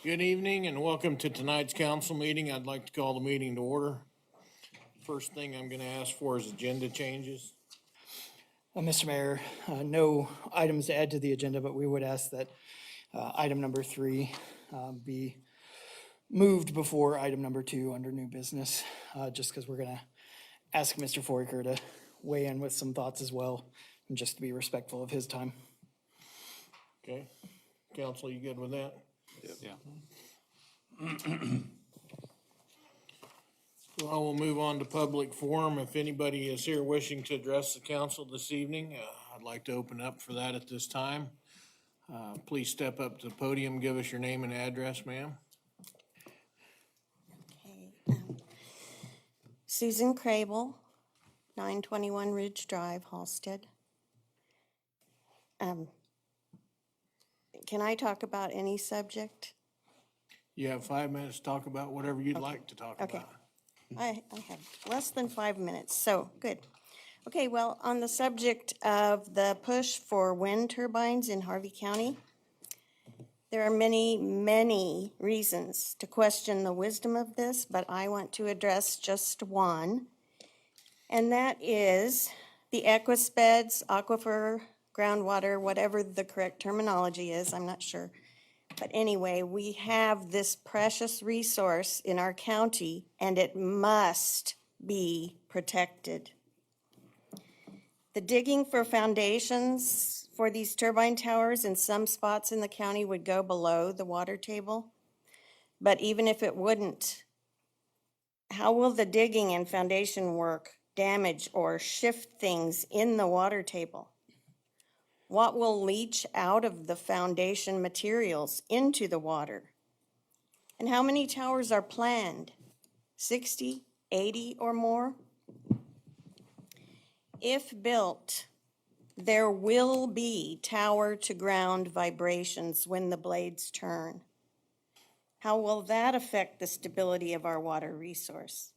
Good evening and welcome to tonight's council meeting. I'd like to call the meeting to order. First thing I'm going to ask for is agenda changes. Mr. Mayor, no items to add to the agenda, but we would ask that item number 3 be moved before item number 2 under new business, just because we're going to ask Mr. Foraker to weigh in with some thoughts as well, and just to be respectful of his time. Okay, council, you good with that? Yeah. Well, we'll move on to public forum. If anybody is here wishing to address the council this evening, I'd like to open up for that at this time. Please step up to the podium, give us your name and address, ma'am. Okay. Susan Crable, 921 Ridge Drive, Halstead. Can I talk about any subject? You have 5 minutes to talk about whatever you'd like to talk Okay. about. I have less than 5 minutes, so good. Okay, well, on the subject of the push for wind turbines in Harvey County, there are many, many reasons to question the wisdom of this, but I want to address just one, and that is the equisbeds, aquifer, groundwater, whatever the correct terminology is, I'm not sure. But anyway, we have this precious resource in our county, and it must be protected. The digging for foundations for these turbine towers in some spots in the county would go below the water table. But even if it wouldn't, how will the digging and foundation work damage or shift things in the water table? What will leach out of the foundation materials into the water? And how many towers are planned? 60, 80 or more? If built, there will be tower to ground vibrations when the blades turn. How will that affect the stability of our water resource?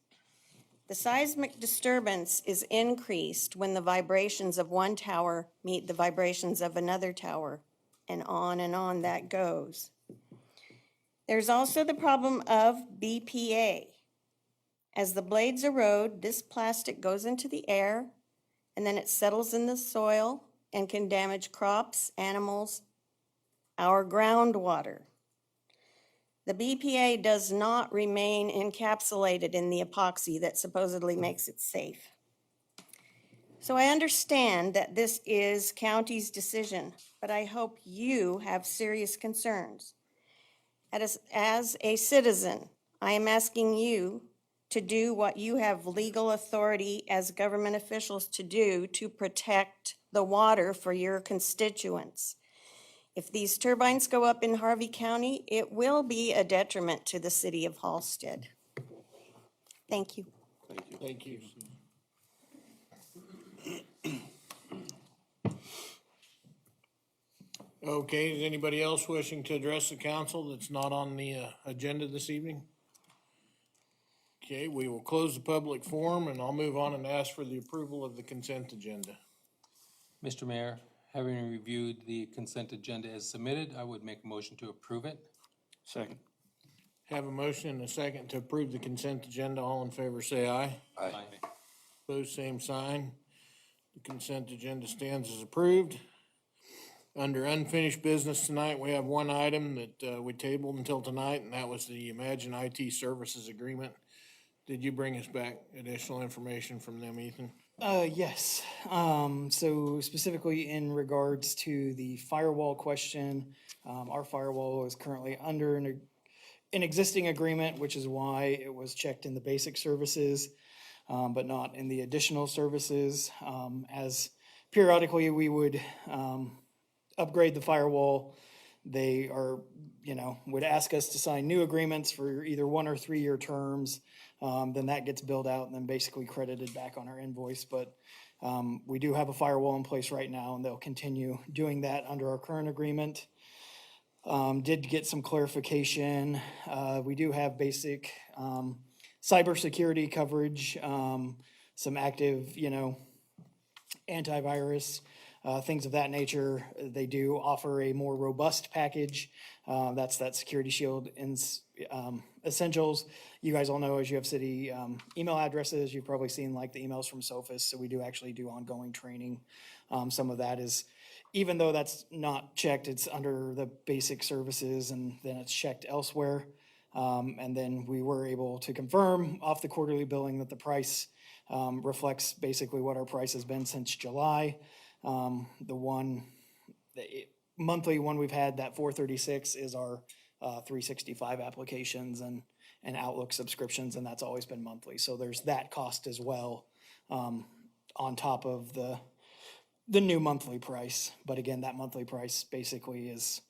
The seismic disturbance is increased when the vibrations of one tower meet the vibrations of another tower, and on that goes. There's also the problem of BPA. As the blades erode, this plastic goes into the air, and then it settles in the soil and can damage crops, animals, our groundwater. The BPA does not remain encapsulated in the epoxy that supposedly makes it safe. So I understand that this is county's decision, but I hope you have serious concerns. As a citizen, I am asking you to do what you have legal authority as government officials to do to protect the water for your constituents. If these turbines go up in Harvey County, it will be a detriment to the city of Halstead. Thank you. Thank you. Okay, is anybody else wishing to address the council that's not on the agenda this evening? Okay, we will close the public forum and I'll move on and ask for the approval of the consent agenda. Mr. Mayor, having reviewed the consent agenda as submitted, I would make a motion to approve it. Second. Have a motion and a second to approve the consent agenda. All in favor say aye. Aye. Opposed, same sign. The consent agenda stands as approved. Under unfinished business tonight, we have one item that we tabled until tonight, and that was the Imagine IT Services Agreement. Did you bring us back additional information from them, Ethan? Yes. So specifically in regards to the firewall question, our firewall is currently under an existing agreement, which is why it was checked in the basic services, but not in the additional services. As periodically we would upgrade the firewall, they are, would ask us to sign new agreements for either 1 or 3 year terms. Then that gets billed out and then basically credited back on our invoice. But we do have a firewall in place right now, and they'll continue doing that under our current agreement. Did get some clarification. We do have basic cybersecurity coverage, some active, antivirus. things of that nature. They do offer a more robust package. That's that Security Shield Essentials. You guys all know, as you have city email addresses, you've probably seen like the emails from Sophos, so we do actually do ongoing training. Some of that is, even though that's not checked, it's under the basic services and then it's checked elsewhere. And then we were able to confirm off the quarterly billing that the price reflects basically what our price has been since July. The monthly one we've had, that 436, is our 365 applications and Outlook subscriptions, and that's always been monthly. So there's that cost as well on top of the new monthly price. But again, that monthly price basically is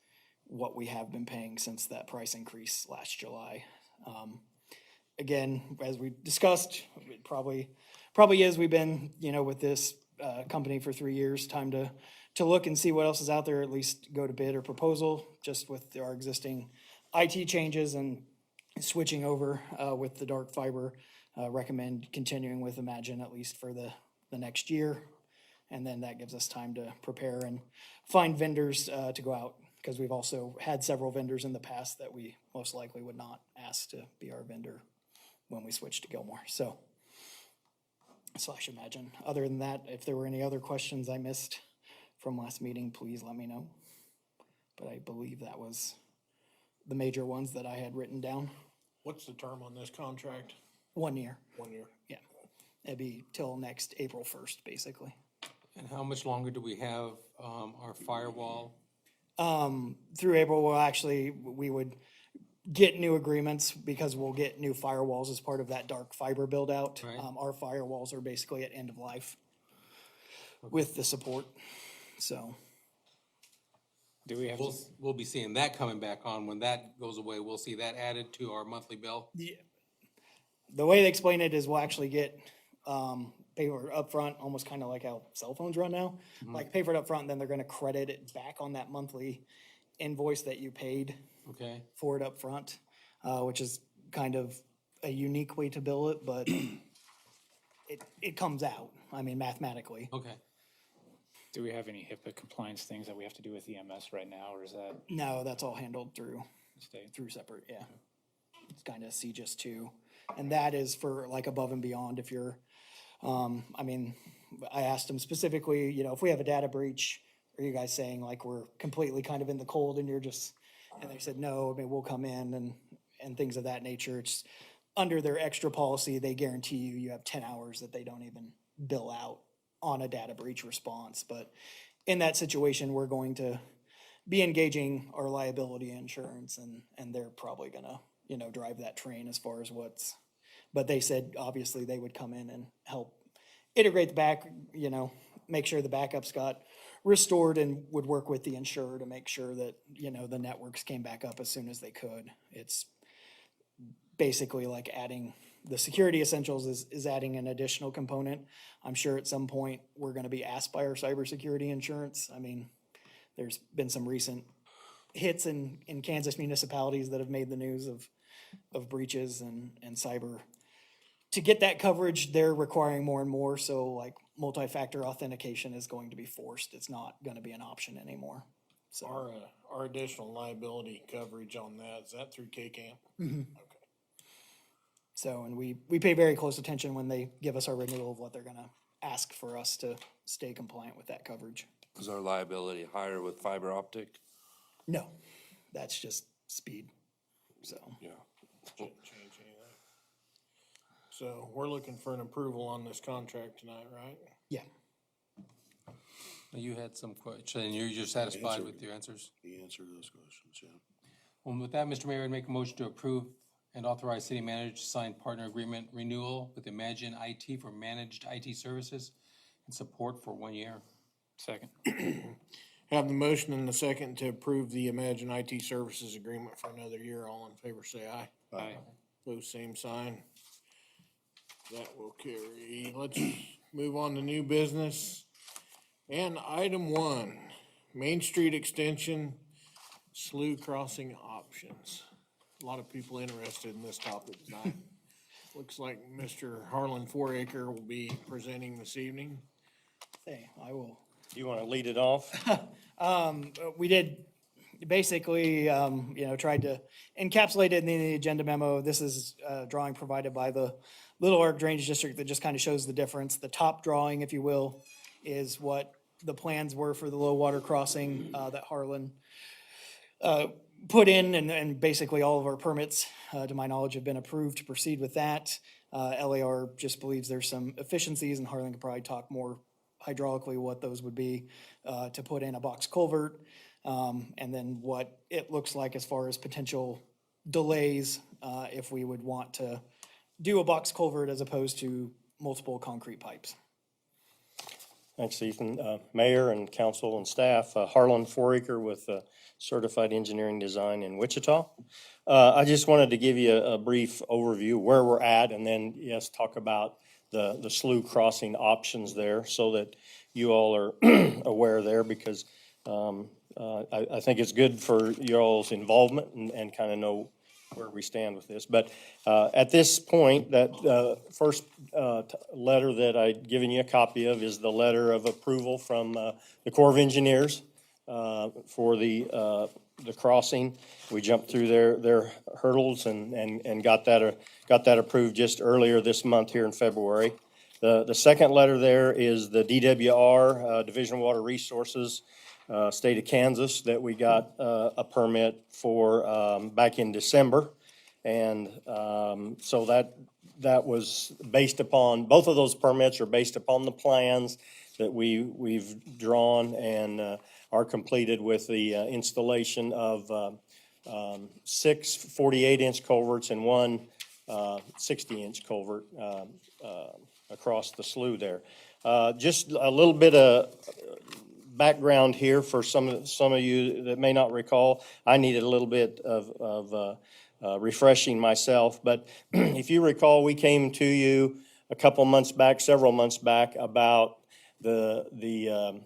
what we have been paying since that price increase last July. Again, as we discussed, it probably is, we've been, with this company for 3 years, time to look and see what else is out there, at least go to bid or proposal, just with our existing IT changes and switching over with the dark fiber. Recommend continuing with Imagine at least for the next year. And then that gives us time to prepare and find vendors to go out, because we've also had several vendors in the past that we most likely would not ask to be our vendor when we switch to Gilmore. So / Imagine. Other than that, if there were any other questions I missed from last meeting, please let me know. But I believe that was the major ones that I had written down. What's the term on this contract? 1 year. 1 year. Yeah. It'd be till next April 1st, basically. And how much longer do we have our firewall? Through April, we would get new agreements because we'll get new firewalls as part of that dark fiber build out. Right. Our firewalls are basically at end of life with the support. So Do we have to, We'll be seeing that coming back on. When that goes away, we'll see that added to our monthly bill. the way they explain it is we'll actually get pay for it upfront, almost kind of like how cell phones run now. Like pay for it upfront, then they're going to credit it back on that monthly invoice that you paid Okay, for it upfront, which is kind of a unique way to bill it, but it comes out. I mean, mathematically. okay. do we have any HIPAA compliance things that we have to do with EMS right now, or is that No, that's all handled through state? separate. Yeah, it's kind of CGIS 2, and that is for like above and beyond. If you're, I mean, I asked them specifically, if we have a data breach, are you guys saying like we're completely kind of in the cold and you're just, and they said, no, I mean, we'll come in and things of that nature. It's under their extra policy, they guarantee you have 10 hours that they don't even bill out on a data breach response. But in that situation, we're going to be engaging our liability insurance, and they're probably gonna, drive that train as far as but they said obviously they would come in and help integrate the back, make sure the backups got restored, and would work with the insurer to make sure that, the networks came back up as soon as they could. It's basically like adding, the security essentials is adding an additional component. I'm sure at some point we're gonna be asked by our cybersecurity insurance. I mean, there's been some recent hits in Kansas municipalities that have made the news of breaches and cyber. To get that coverage, they're requiring more and more, so like multi-factor authentication is going to be forced. It's not gonna be an option anymore. So, Our additional liability coverage on that, is that through K-Camp? Okay. and we pay very close attention when they give us our renewal of what they're gonna ask for us to stay compliant with that coverage. Is our liability higher with fiber optic? No, that's just speed, so. Yeah. Change anything. So we're looking for an approval on this contract tonight, right? Yeah, You had some questions, and you're satisfied with your answers? He answered those questions, yeah. Well, with that, Mr. Mayor, I'd make a motion to approve and authorize city manager to sign partner agreement renewal with Imagine IT for managed IT services and support for 1 year. Second. Have the motion and the second to approve the Imagine IT Services Agreement for another year. All in favor, say aye. Aye. Pose same sign. That will carry. Let's move on to new business. And item 1, Main Street Extension, slough crossing options. A lot of people interested in this topic tonight. Looks like Mr. Harlan Foraker will be presenting this evening. hey, I will You want to lead it off? We did basically, tried to encapsulate it in the agenda memo. This is a drawing provided by the Little Ark Drainage District that just kind of shows the difference. The top drawing, if you will, is what the plans were for the low water crossing that Harlan put in, and basically all of our permits, to my knowledge, have been approved to proceed with that. LAR just believes there's some efficiencies, and Harlan could probably talk more hydraulically what those would be, to put in a box culvert, and then what it looks like as far as potential delays, if we would want to do a box culvert as opposed to multiple concrete pipes. Thanks, Ethan. Mayor and council and staff, Harlan Foraker with Certified Engineering Design in Wichita. I just wanted to give you a brief overview where we're at, and then, yes, talk about the slough crossing options there so that you all are aware there, because I think it's good for you all's involvement and kind of know where we stand with this. But at this point, that first letter that I'd given you a copy of is the letter of approval from the Corps of Engineers for the crossing. We jumped through their hurdles and got that approved just earlier this month here in February. The second letter there is the DWR, Division of Water Resources, State of Kansas, that we got a permit for back in December. And so that was based upon, both of those permits are based upon the plans that we've drawn and are completed with the installation of 6 48-inch culverts and one 60-inch culvert across the slough there. Just a little bit of background here for some of you that may not recall. I needed a little bit of refreshing myself, but if you recall, we came to you several months back, about the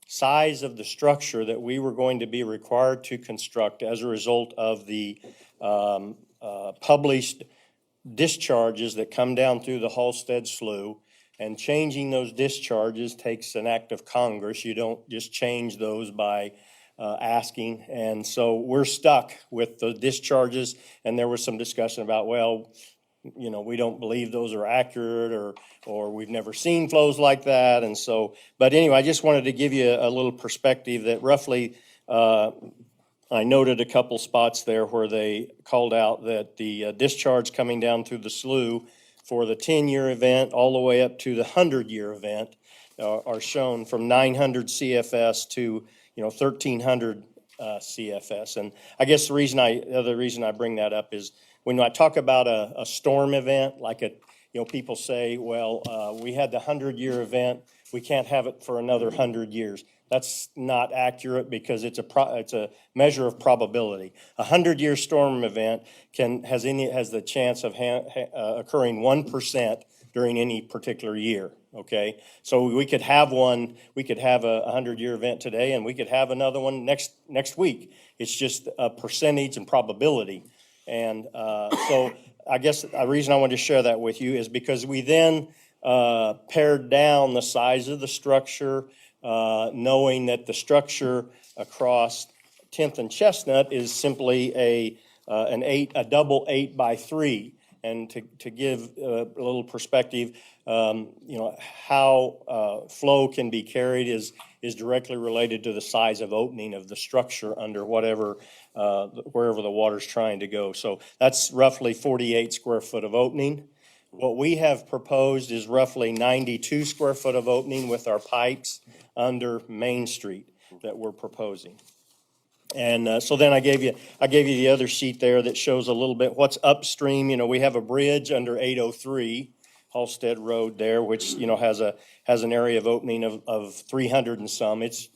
size of the structure that we were going to be required to construct as a result of the published discharges that come down through the Halstead Slough. And changing those discharges takes an act of Congress. You don't just change those by asking. And so we're stuck with the discharges, and there was some discussion about, well, we don't believe those are accurate, or we've never seen flows like that. And so, but anyway, I just wanted to give you a little perspective that roughly, I noted a couple spots there where they called out that the discharge coming down through the slough for the 10-year event all the way up to the 100-year event are shown from 900 CFS to 1,300 CFS. And I guess the other reason I bring that up is when I talk about a storm event, like people say, well, we had the 100-year event, we can't have it for another 100 years. That's not accurate, because it's a measure of probability. A 100-year storm event has the chance of occurring 1% during any particular year. Okay, so we could have a 100-year event today, and we could have another one next week. It's just a percentage and probability. And so I guess the reason I wanted to share that with you is because we then pared down the size of the structure, knowing that the structure across 10th and Chestnut is simply a double 8x3. And to give a little perspective, how flow can be carried is directly related to the size of opening of the structure under wherever the water's trying to go. So that's roughly 48 square foot of opening. What we have proposed is roughly 92 square foot of opening with our pipes under Main Street that we're proposing. And so then I gave you the other sheet there that shows a little bit what's upstream. We have a bridge under 803 Halstead Road there, which has an area of opening of 300 and some. It's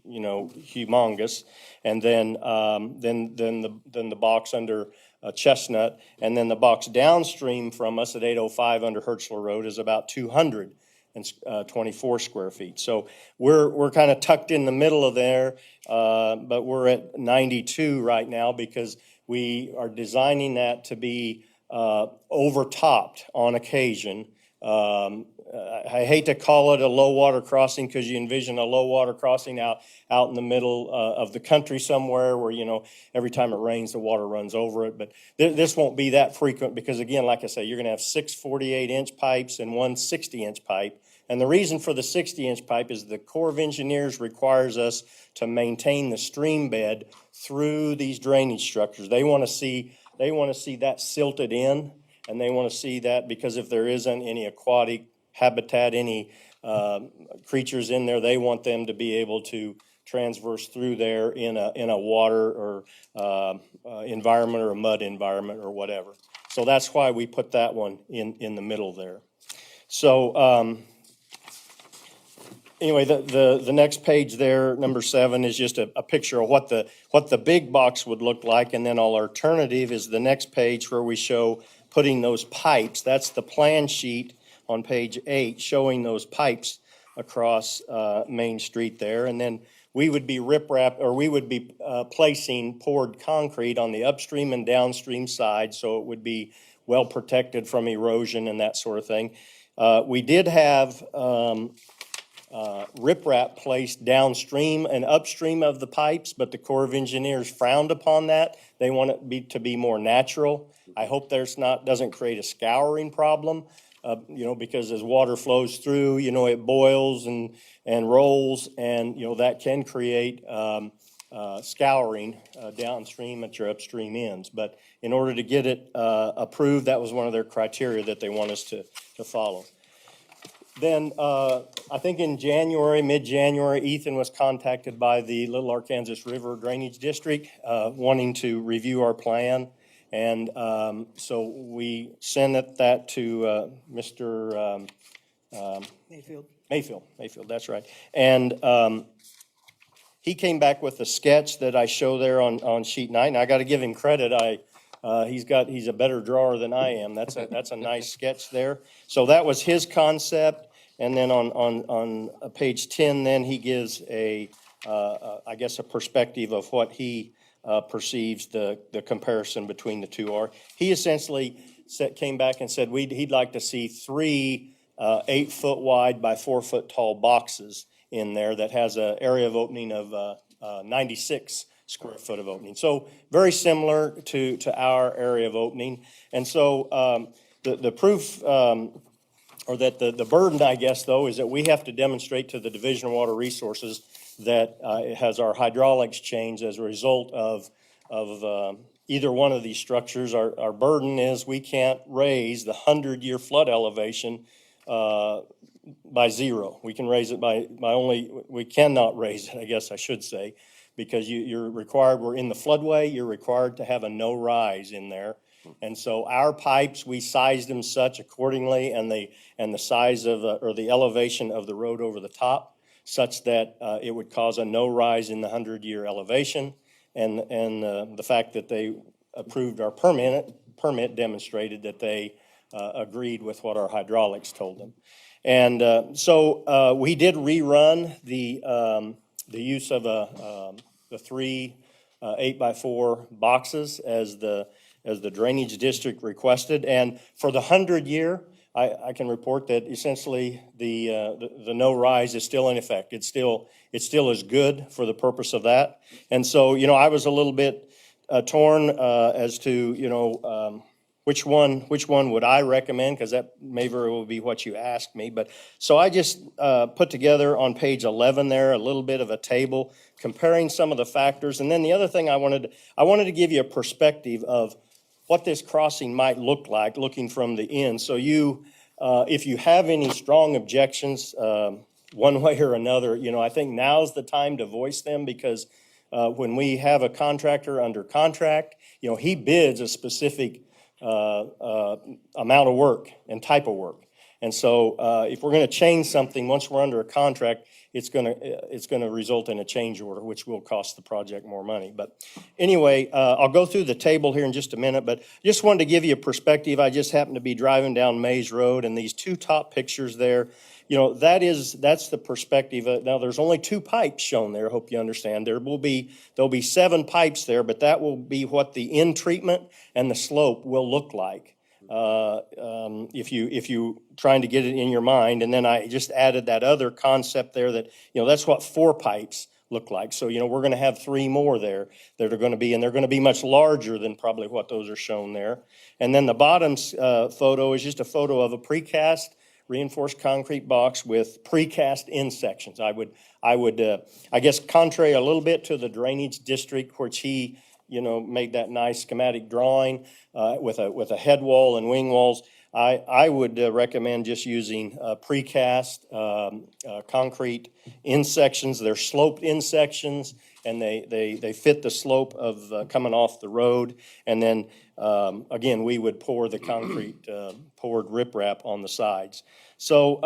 humongous. And then the box under Chestnut, and then the box downstream from us at 805 under Hertzler Road is about 224 square feet. So we're kind of tucked in the middle of there, but we're at 92 right now because we are designing that to be overtopped on occasion. I hate to call it a low water crossing because you envision a low water crossing out in the middle of the country somewhere where, every time it rains, the water runs over it. But this won't be that frequent because, again, like I say, you're going to have 6 48-inch pipes and one 60-inch pipe. And the reason for the 60-inch pipe is the Corps of Engineers requires us to maintain the stream bed through these drainage structures. They want to see that silted in, and they want to see that because if there isn't any aquatic habitat, any creatures in there, they want them to be able to transverse through there in a water or environment or a mud environment or whatever. So that's why we put that one in the middle there. So anyway, the next page there, number 7, is just a picture of what the big box would look like, and then our alternative is the next page where we show putting those pipes. That's the plan sheet on page 8, showing those pipes across Main Street there, and then we would be placing poured concrete on the upstream and downstream side, so it would be well protected from erosion and that sort of thing. We did have riprap placed downstream and upstream of the pipes, but the Corps of Engineers frowned upon that. They want it to be more natural. I hope doesn't create a scouring problem, because as water flows through, it boils and rolls, and, that can create scouring downstream at your upstream ends. But in order to get it approved, that was one of their criteria that they want us to follow. Then I think in mid-January, Ethan was contacted by the Little Arkansas River Drainage District wanting to review our plan. And so we sent that to Mr. Mayfield, that's right. And he came back with a sketch that I show there on sheet 9. And I got to give him credit. He's a better drawer than I am. That's a nice sketch there. So that was his concept. And then on page 10, then he gives a perspective of what he perceives the comparison between the two are. He essentially came back and said he'd like to see 3 8-foot wide by 4-foot tall boxes in there that has an area of opening of 96 square foot of opening. So very similar to our area of opening. And so the proof or that the burden, I guess, though, is that we have to demonstrate to the Division of Water Resources that it has our hydraulics changed as a result of either one of these structures. Our burden is we can't raise the 100-year flood elevation by 0. We can raise it by we cannot raise it, I guess I should say, because you're required, we're in the floodway, you're required to have a no rise in there. And so our pipes, we sized them such accordingly, and the size of or the elevation of the road over the top, such that it would cause a no rise in the 100-year elevation. And the fact that they approved our permit demonstrated that they agreed with what our hydraulics told them. And so we did rerun the use of the 3 8x4 boxes as the drainage district requested. And for the 100-year, I can report that essentially the no rise is still in effect. It still is good for the purpose of that. And so, I was a little bit torn as to, which one would I recommend, because that may very well be what you asked me. But so I just put together on page 11 there a little bit of a table comparing some of the factors. And then the other thing I wanted to give you a perspective of what this crossing might look like looking from the end. So if you have any strong objections one way or another, I think now's the time to voice them, because when we have a contractor under contract, he bids a specific amount of work and type of work. And so if we're going to change something, once we're under a contract, it's going to result in a change order, which will cost the project more money. But anyway, I'll go through the table here in just a minute, but just wanted to give you a perspective. I just happened to be driving down Mays Road, and these 2 top pictures there, that's the perspective. Now, there's only 2 pipes shown there. I hope you understand. There'll be 7 pipes there, but that will be what the end treatment and the slope will look like. if you trying to get it in your mind. And then I just added that other concept there that, that's what 4 pipes look like. So, we're going to have 3 more there that are going to be, and they're going to be much larger than probably what those are shown there. And then the bottom photo is just a photo of a precast reinforced concrete box with precast in sections. I guess contrary a little bit to the drainage district, which he, made that nice schematic drawing with a head wall and wing walls. I would recommend just using precast concrete in sections. They're sloped in sections, and they fit the slope of coming off the road. And then again, we would pour the concrete poured riprap on the sides. So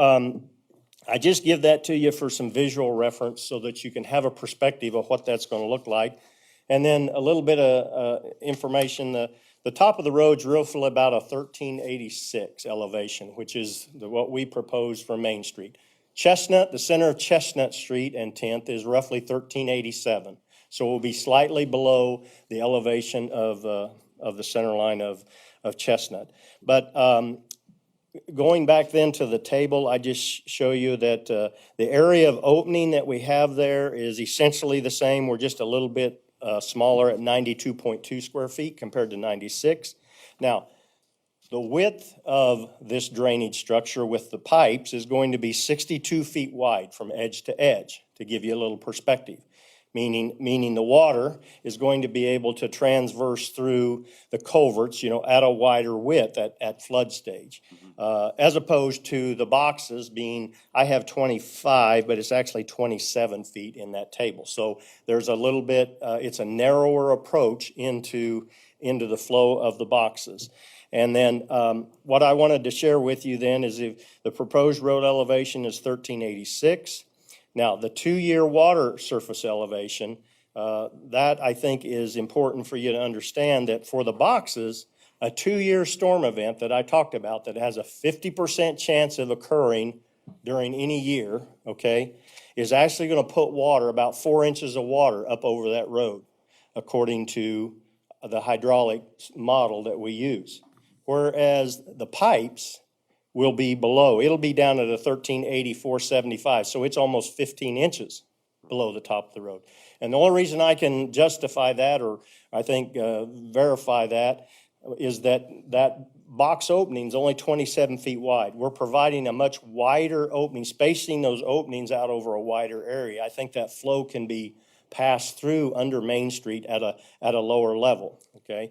I just give that to you for some visual reference so that you can have a perspective of what that's going to look like. And then a little bit of information. The top of the road's roughly about a 1386 elevation, which is what we propose for Main Street. Chestnut, the center of Chestnut Street and 10th is roughly 1387. So we'll be slightly below the elevation of the center line of Chestnut. But going back then to the table, I just show you that the area of opening that we have there is essentially the same. We're just a little bit smaller at 92.2 square feet compared to 96. Now, the width of this drainage structure with the pipes is going to be 62 feet wide from edge to edge, to give you a little perspective. Meaning the water is going to be able to transverse through the culverts, at a wider width at flood stage. As opposed to the boxes being, I have 25, but it's actually 27 feet in that table. So there's a little bit, it's a narrower approach into the flow of the boxes. And then what I wanted to share with you then is if the proposed road elevation is 1386. Now, the 2-year water surface elevation, that I think is important for you to understand that for the boxes, a 2-year storm event that I talked about that has a 50% chance of occurring during any year, okay, is actually going to put water, about 4 inches of water up over that road, according to the hydraulic model that we use. Whereas the pipes will be below. It'll be down at a 1380, 475, so it's almost 15 inches below the top of the road. And the only reason I can justify that, or I think verify that, is that box opening is only 27 feet wide. We're providing a much wider opening, spacing those openings out over a wider area. I think that flow can be passed through under Main Street at a lower level, okay?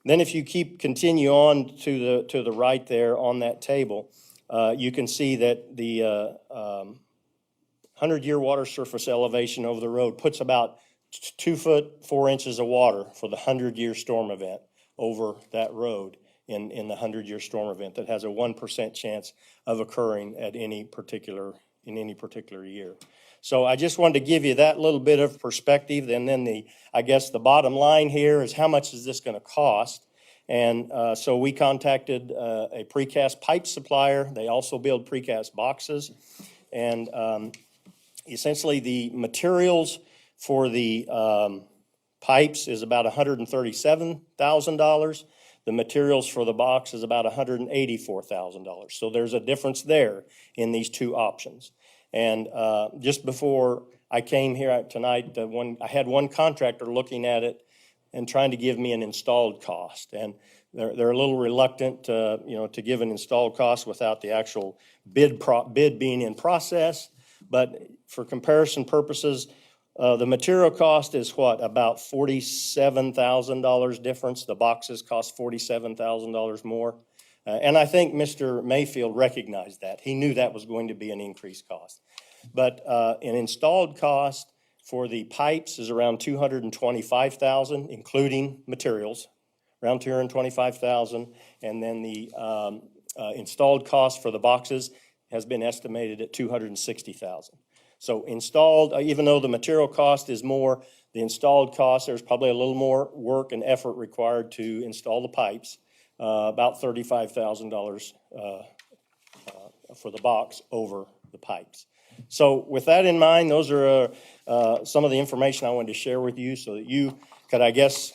Then if you continue on to the right there on that table, you can see that the 100-year water surface elevation over the road puts about 2 foot 4 inches of water for the 100-year storm event over that road in the 100-year storm event that has a 1% chance of occurring at any particular year. So I just wanted to give you that little bit of perspective. And then I guess the bottom line here is how much is this going to cost? And so we contacted a precast pipe supplier. They also build precast boxes. And essentially the materials for the pipes is about $137,000. The materials for the box is about $184,000. So there's a difference there in these two options. And just before I came here tonight, I had one contractor looking at it and trying to give me an installed cost. And they're a little reluctant to give an installed cost without the actual bid being in process. But for comparison purposes, the material cost is what, about $47,000 difference. The boxes cost $47,000 more. And I think Mr. Mayfield recognized that. He knew that was going to be an increased cost. But an installed cost for the pipes is around $225,000, including materials, around $225,000. And then the installed cost for the boxes has been estimated at $260,000. So installed, even though the material cost is more, the installed cost, there's probably a little more work and effort required to install the pipes, about $35,000 for the box over the pipes. So with that in mind, those are some of the information I wanted to share with you so that you could, I guess,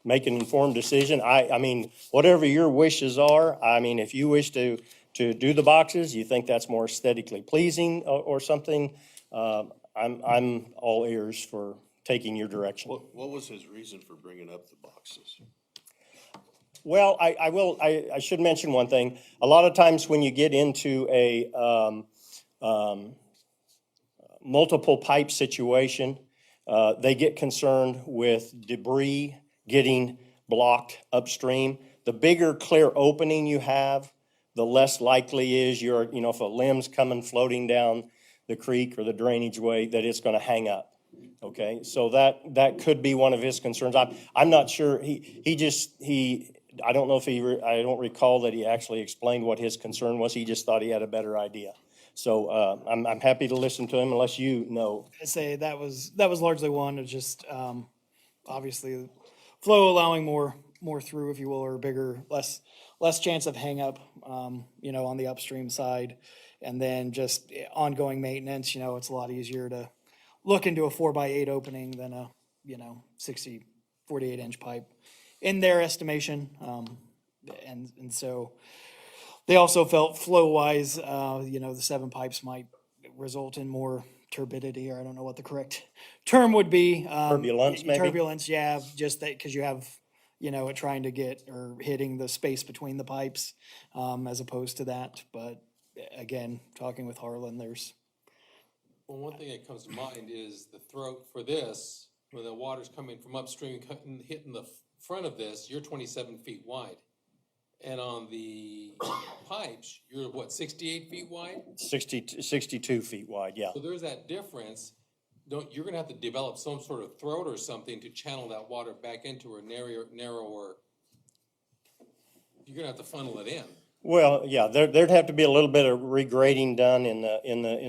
make an informed decision. I mean, whatever your wishes are, I mean, if you wish to do the boxes, you think that's more aesthetically pleasing or something, I'm all ears for taking your direction. What was his reason for bringing up the boxes? Well, I should mention one thing. A lot of times when you get into a, multiple pipe situation, they get concerned with debris getting blocked upstream. The bigger clear opening you have, the less likely is if a limb's coming floating down the creek or the drainage way, that it's gonna hang up. Okay, so that could be one of his concerns. I'm not sure, I don't know if I don't recall that he actually explained what his concern was. He just thought he had a better idea. So, I'm happy to listen to him unless you know. I say that was largely one, of just, obviously, flow allowing more through, if you will, or bigger, less chance of hang up, on the upstream side. And then just ongoing maintenance, it's a lot easier to look into a 4x8 opening than a, 48-inch pipe in their estimation. And so they also felt flow-wise, the 7 pipes might result in more turbidity, or I don't know what the correct term would be. Turbulence, maybe? Turbulence, yeah, just that, because you have, it trying to get or hitting the space between the pipes, as opposed to that. But again, talking with Harlan, there's, Well, one thing that comes to mind is the throat for this, when the water's coming from upstream, hitting the front of this, you're 27 feet wide. And on the pipes, you're what, 68 feet wide? 62 feet wide, yeah. So there's that difference. You're gonna have to develop some sort of throat or something to channel that water back into a narrower. You're gonna have to funnel it in. Well, yeah, there'd have to be a little bit of regrading done in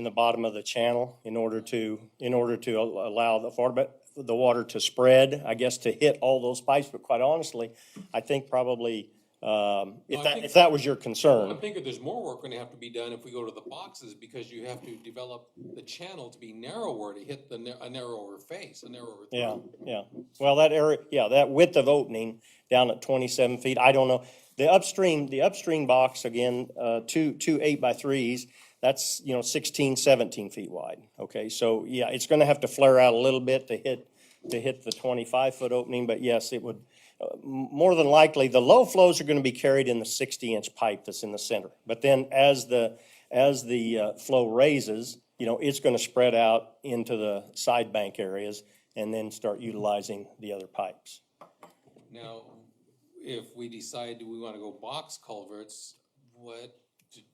the bottom of the channel in order to allow the water to spread, I guess, to hit all those pipes. But quite honestly, I think probably, if that was your concern. I'm thinking there's more work gonna have to be done if we go to the boxes, because you have to develop the channel to be narrower to hit a narrower face, a narrower throat. Yeah. Well, that area, that width of opening down at 27 feet, I don't know. The upstream box, again, two 8x3s, that's, 16, 17 feet wide. Okay, so yeah, it's gonna have to flare out a little bit to hit the 25-foot opening, but yes, it would, more than likely, the low flows are gonna be carried in the 60-inch pipe that's in the center. But then as the flow raises, it's gonna spread out into the side bank areas and then start utilizing the other pipes. Now, if we decide we wanna go box culverts, what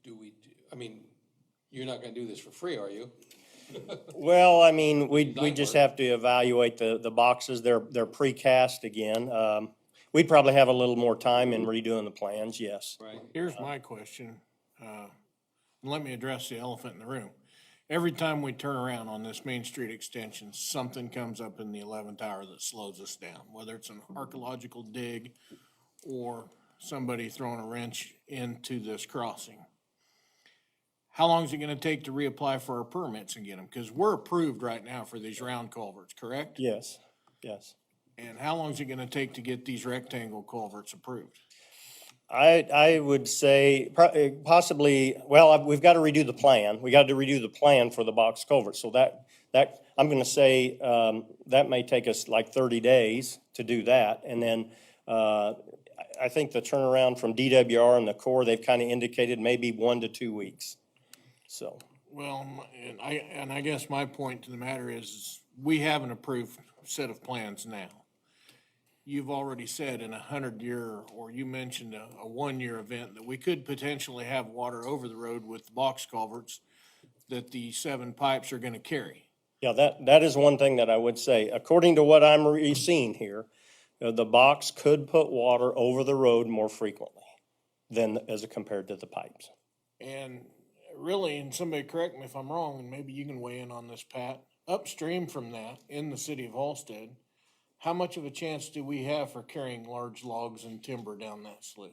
do we do? I mean, you're not gonna do this for free, are you? Well, I mean, we Design just work. have to evaluate the boxes. They're precast again. We'd probably have a little more time in redoing the plans, yes. Right. Here's my question. Let me address the elephant in the room. Every time we turn around on this Main Street extension, something comes up in the 11th hour that slows us down, whether it's an archaeological dig or somebody throwing a wrench into this crossing. How long is it gonna take to reapply for our permits and get them? Because we're approved right now for these round culverts, correct? Yes. And how long is it gonna take to get these rectangle culverts approved? I would say possibly, well, we've got to redo the plan. We got to redo the plan for the box culvert. So that, I'm gonna say, that may take us like 30 days to do that. And then, I think the turnaround from DWR and the Corps, they've kind of indicated maybe 1 to 2 weeks. So, Well, and I guess my point to the matter is, we have an approved set of plans now. You've already said in 100-year, or you mentioned a 1-year event, that we could potentially have water over the road with the box culverts that the 7 pipes are gonna carry. yeah, that is one thing that I would say. According to what I'm seeing here, the box could put water over the road more frequently than as compared to the pipes. And really, and somebody correct me if I'm wrong, and maybe you can weigh in on this, Pat, upstream from that, in the city of Halstead, how much of a chance do we have for carrying large logs and timber down that slough?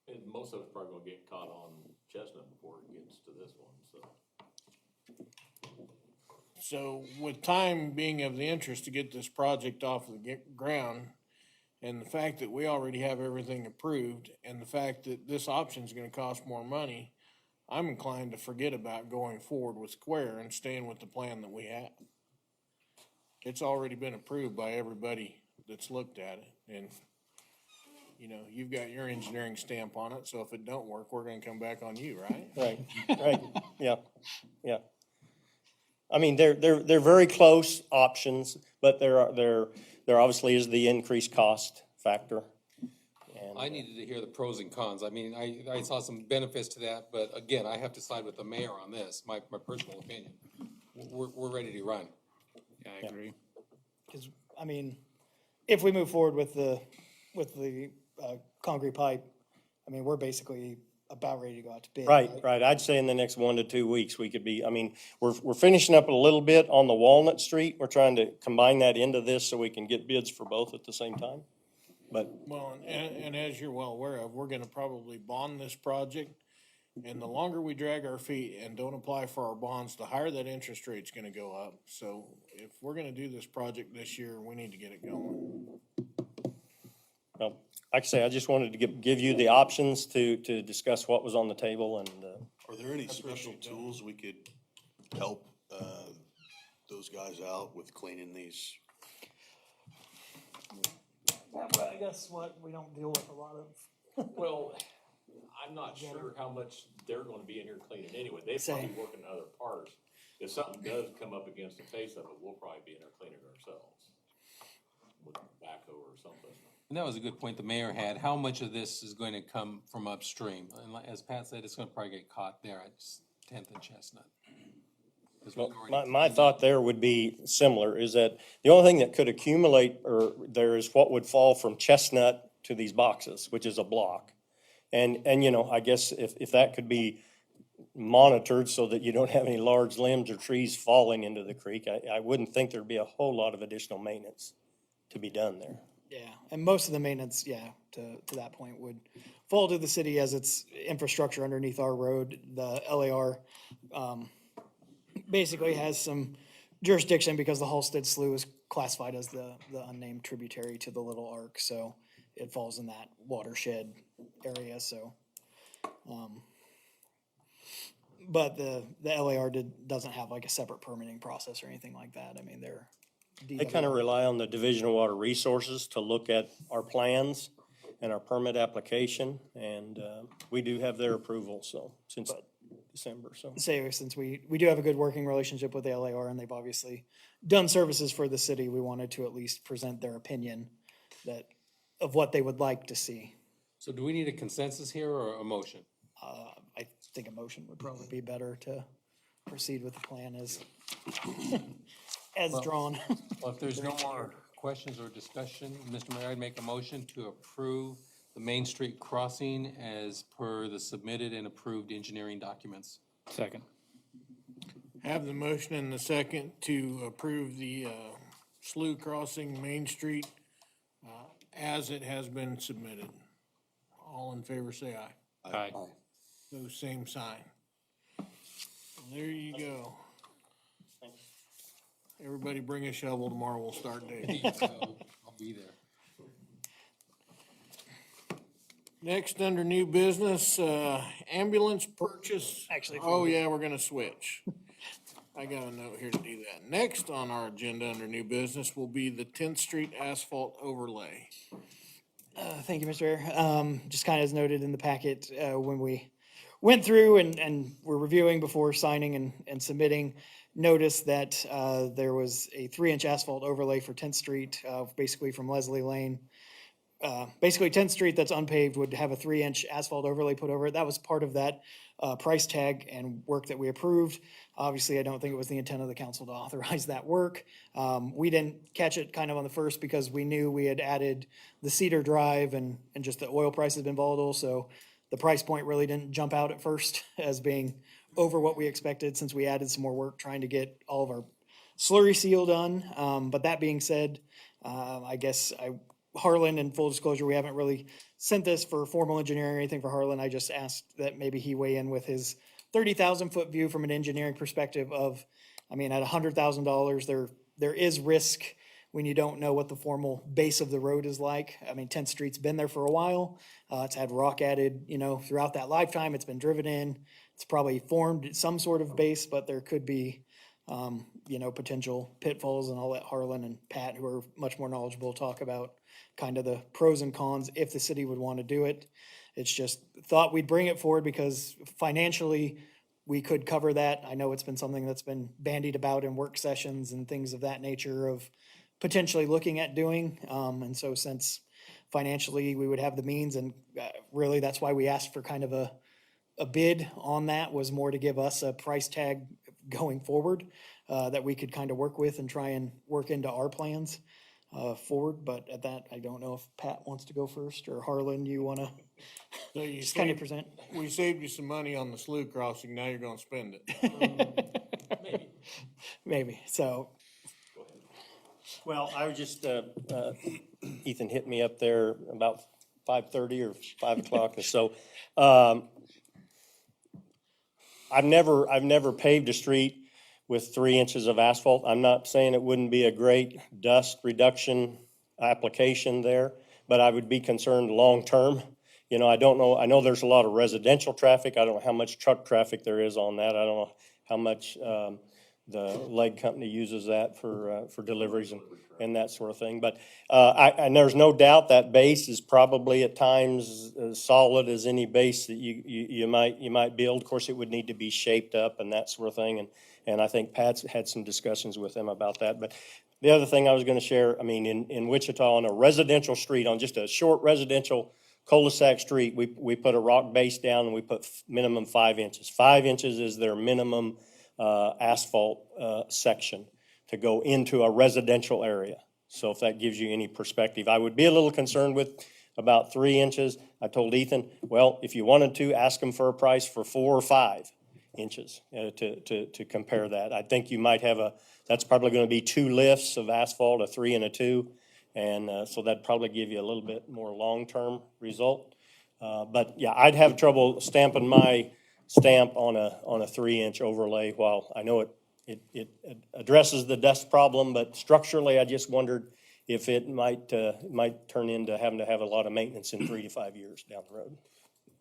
And most of it's probably gonna get caught on Chestnut before it gets to this one, so. So with time being of the interest to get this project off the ground, and the fact that we already have everything approved, and the fact that this option is gonna cost more money, I'm inclined to forget about going forward with Square and staying with the plan that we have. It's already been approved by everybody that's looked at it, and, you know, you've got your engineering stamp on it, so if it don't work, we're gonna come back on you, right? Right, right, yeah, yeah. I mean, they're very close options, but there obviously is the increased cost factor. And, I needed to hear the pros and cons. I mean, I saw some benefits to that, but again, I have to side with the mayor on this, my personal opinion. We're ready to run. Yeah, I agree. Because, I mean, if we move forward with the concrete pipe, I mean, we're basically about ready to go out to bid. Right, right. I'd say in the next 1 to 2 weeks, we could be, I mean, we're finishing up a little bit on the Walnut Street. We're trying to combine that into this so we can get bids for both at the same time. But, Well, and as you're well aware of, we're gonna probably bond this project, and the longer we drag our feet and don't apply for our bonds, the higher that interest rate's gonna go up. So if we're gonna do this project this year, we need to get it going. well, like I say, I just wanted to give you the options to discuss what was on the table and, Are there any special tools we could help, those guys out with cleaning these? But I guess we don't deal with a lot of. Well, I'm not sure how much they're gonna be in here cleaning anyway. They're probably Same. working other parts. If something does come up against the face of it, we'll probably be in there cleaning it ourselves. With a backhoe or something. And that was a good point the mayor had. How much of this is going to come from upstream? And as Pat said, it's gonna probably get caught there at 10th and Chestnut. 'Cause we've already- my thought there would be similar, is that the only thing that could accumulate or there is what would fall from Chestnut to these boxes, which is a block. And, you know, I guess if that could be monitored so that you don't have any large limbs or trees falling into the creek, I wouldn't think there'd be a whole lot of additional maintenance to be done there. Yeah, and most of the maintenance, yeah, to that point would fall to the city as its infrastructure underneath our road. The LAR, basically has some jurisdiction because the Halstead Slough is classified as the unnamed tributary to the Little Ark, so it falls in that watershed area, so. But the LAR doesn't have like a separate permitting process or anything like that. I mean, they're. They kind of rely on the Division of Water Resources to look at our plans and our permit application, and we do have their approval, so, since December, so. Say, since we do have a good working relationship with the LAR and they've obviously done services for the city, we wanted to at least present their opinion of what they would like to see. So do we need a consensus here or a motion? I think a motion would probably be better to proceed with the plan as drawn. Well, if there's no more questions or discussion, Mr. Mayor, I'd make a motion to approve the Main Street crossing as per the submitted and approved engineering documents. Second. Have the motion and the second to approve the, Slough Crossing Main Street, as it has been submitted. All in favor, say aye. Aye. Those same sign. There you go. Everybody bring a shovel tomorrow, we'll start digging. I'll be there. Next, under new business, ambulance purchase. Actually, Oh, yeah, we're gonna switch. I got a note here to do that. Next on our agenda under new business will be the 10th Street asphalt overlay. Thank you, Mr. Mayor. Just kind of as noted in the packet, when we went through and were reviewing before signing and submitting, noticed that there was a 3-inch asphalt overlay for 10th Street, basically from Leslie Lane. Basically 10th Street that's unpaved would have a 3-inch asphalt overlay put over it. That was part of that price tag and work that we approved. Obviously, I don't think it was the intent of the council to authorize that work. We didn't catch it kind of on the first because we knew we had added the Cedar Drive and just the oil price has been volatile, so the price point really didn't jump out at first as being over what we expected since we added some more work trying to get all of our slurry seal done. But that being said, I guess Harlan, in full disclosure, we haven't really sent this for formal engineering or anything for Harlan. I just asked that maybe he weigh in with his 30,000 foot view from an engineering perspective of I mean, at $100,000, there is risk when you don't know what the formal base of the road is like. I mean, 10th Street's been there for a while. It's had rock added, throughout that lifetime. It's been driven in. It's probably formed some sort of base, but there could be, potential pitfalls, and I'll let Harlan and Pat, who are much more knowledgeable, talk about kind of the pros and cons if the city would want to do it. It's just thought we'd bring it forward because financially, we could cover that. I know it's been something that's been bandied about in work sessions and things of that nature of potentially looking at doing. And so since financially we would have the means, and really that's why we asked for kind of a bid on that, was more to give us a price tag going forward that we could kind of work with and try and work into our plans forward. But at that, I don't know if Pat wants to go first, or Harlan, you want to So you just kind of saved, present? we saved you some money on the slough crossing, now you're gonna spend it. Maybe, so, Well, I was just, Ethan hit me up there about 5:30 or 5 o'clock or so. I've never paved a street with 3 inches of asphalt. I'm not saying it wouldn't be a great dust reduction application there, but I would be concerned long-term. I don't know, I know there's a lot of residential traffic. I don't know how much truck traffic there is on that. I don't know how much, the leg company uses that for deliveries and that sort of thing. But, and there's no doubt that base is probably at times as solid as any base that you might build. Of course, it would need to be shaped up and that sort of thing. And I think Pat's had some discussions with them about that. But the other thing I was gonna share, I mean, in Wichita, on a residential street, on just a short residential cul-de-sac street, we put a rock base down and we put minimum 5 inches. 5 inches is their minimum asphalt section to go into a residential area. So if that gives you any perspective, I would be a little concerned with about 3 inches. I told Ethan, well, if you wanted to, ask them for a price for 4 or 5 inches to compare that. I think you might have that's probably going to be 2 lifts of asphalt, a 3 and a 2. And so that'd probably give you a little bit more long-term result. But yeah, I'd have trouble stamping my stamp on a 3-inch overlay. While I know it addresses the dust problem, but structurally, I just wondered if it might turn into having to have a lot of maintenance in 3 to 5 years down the road.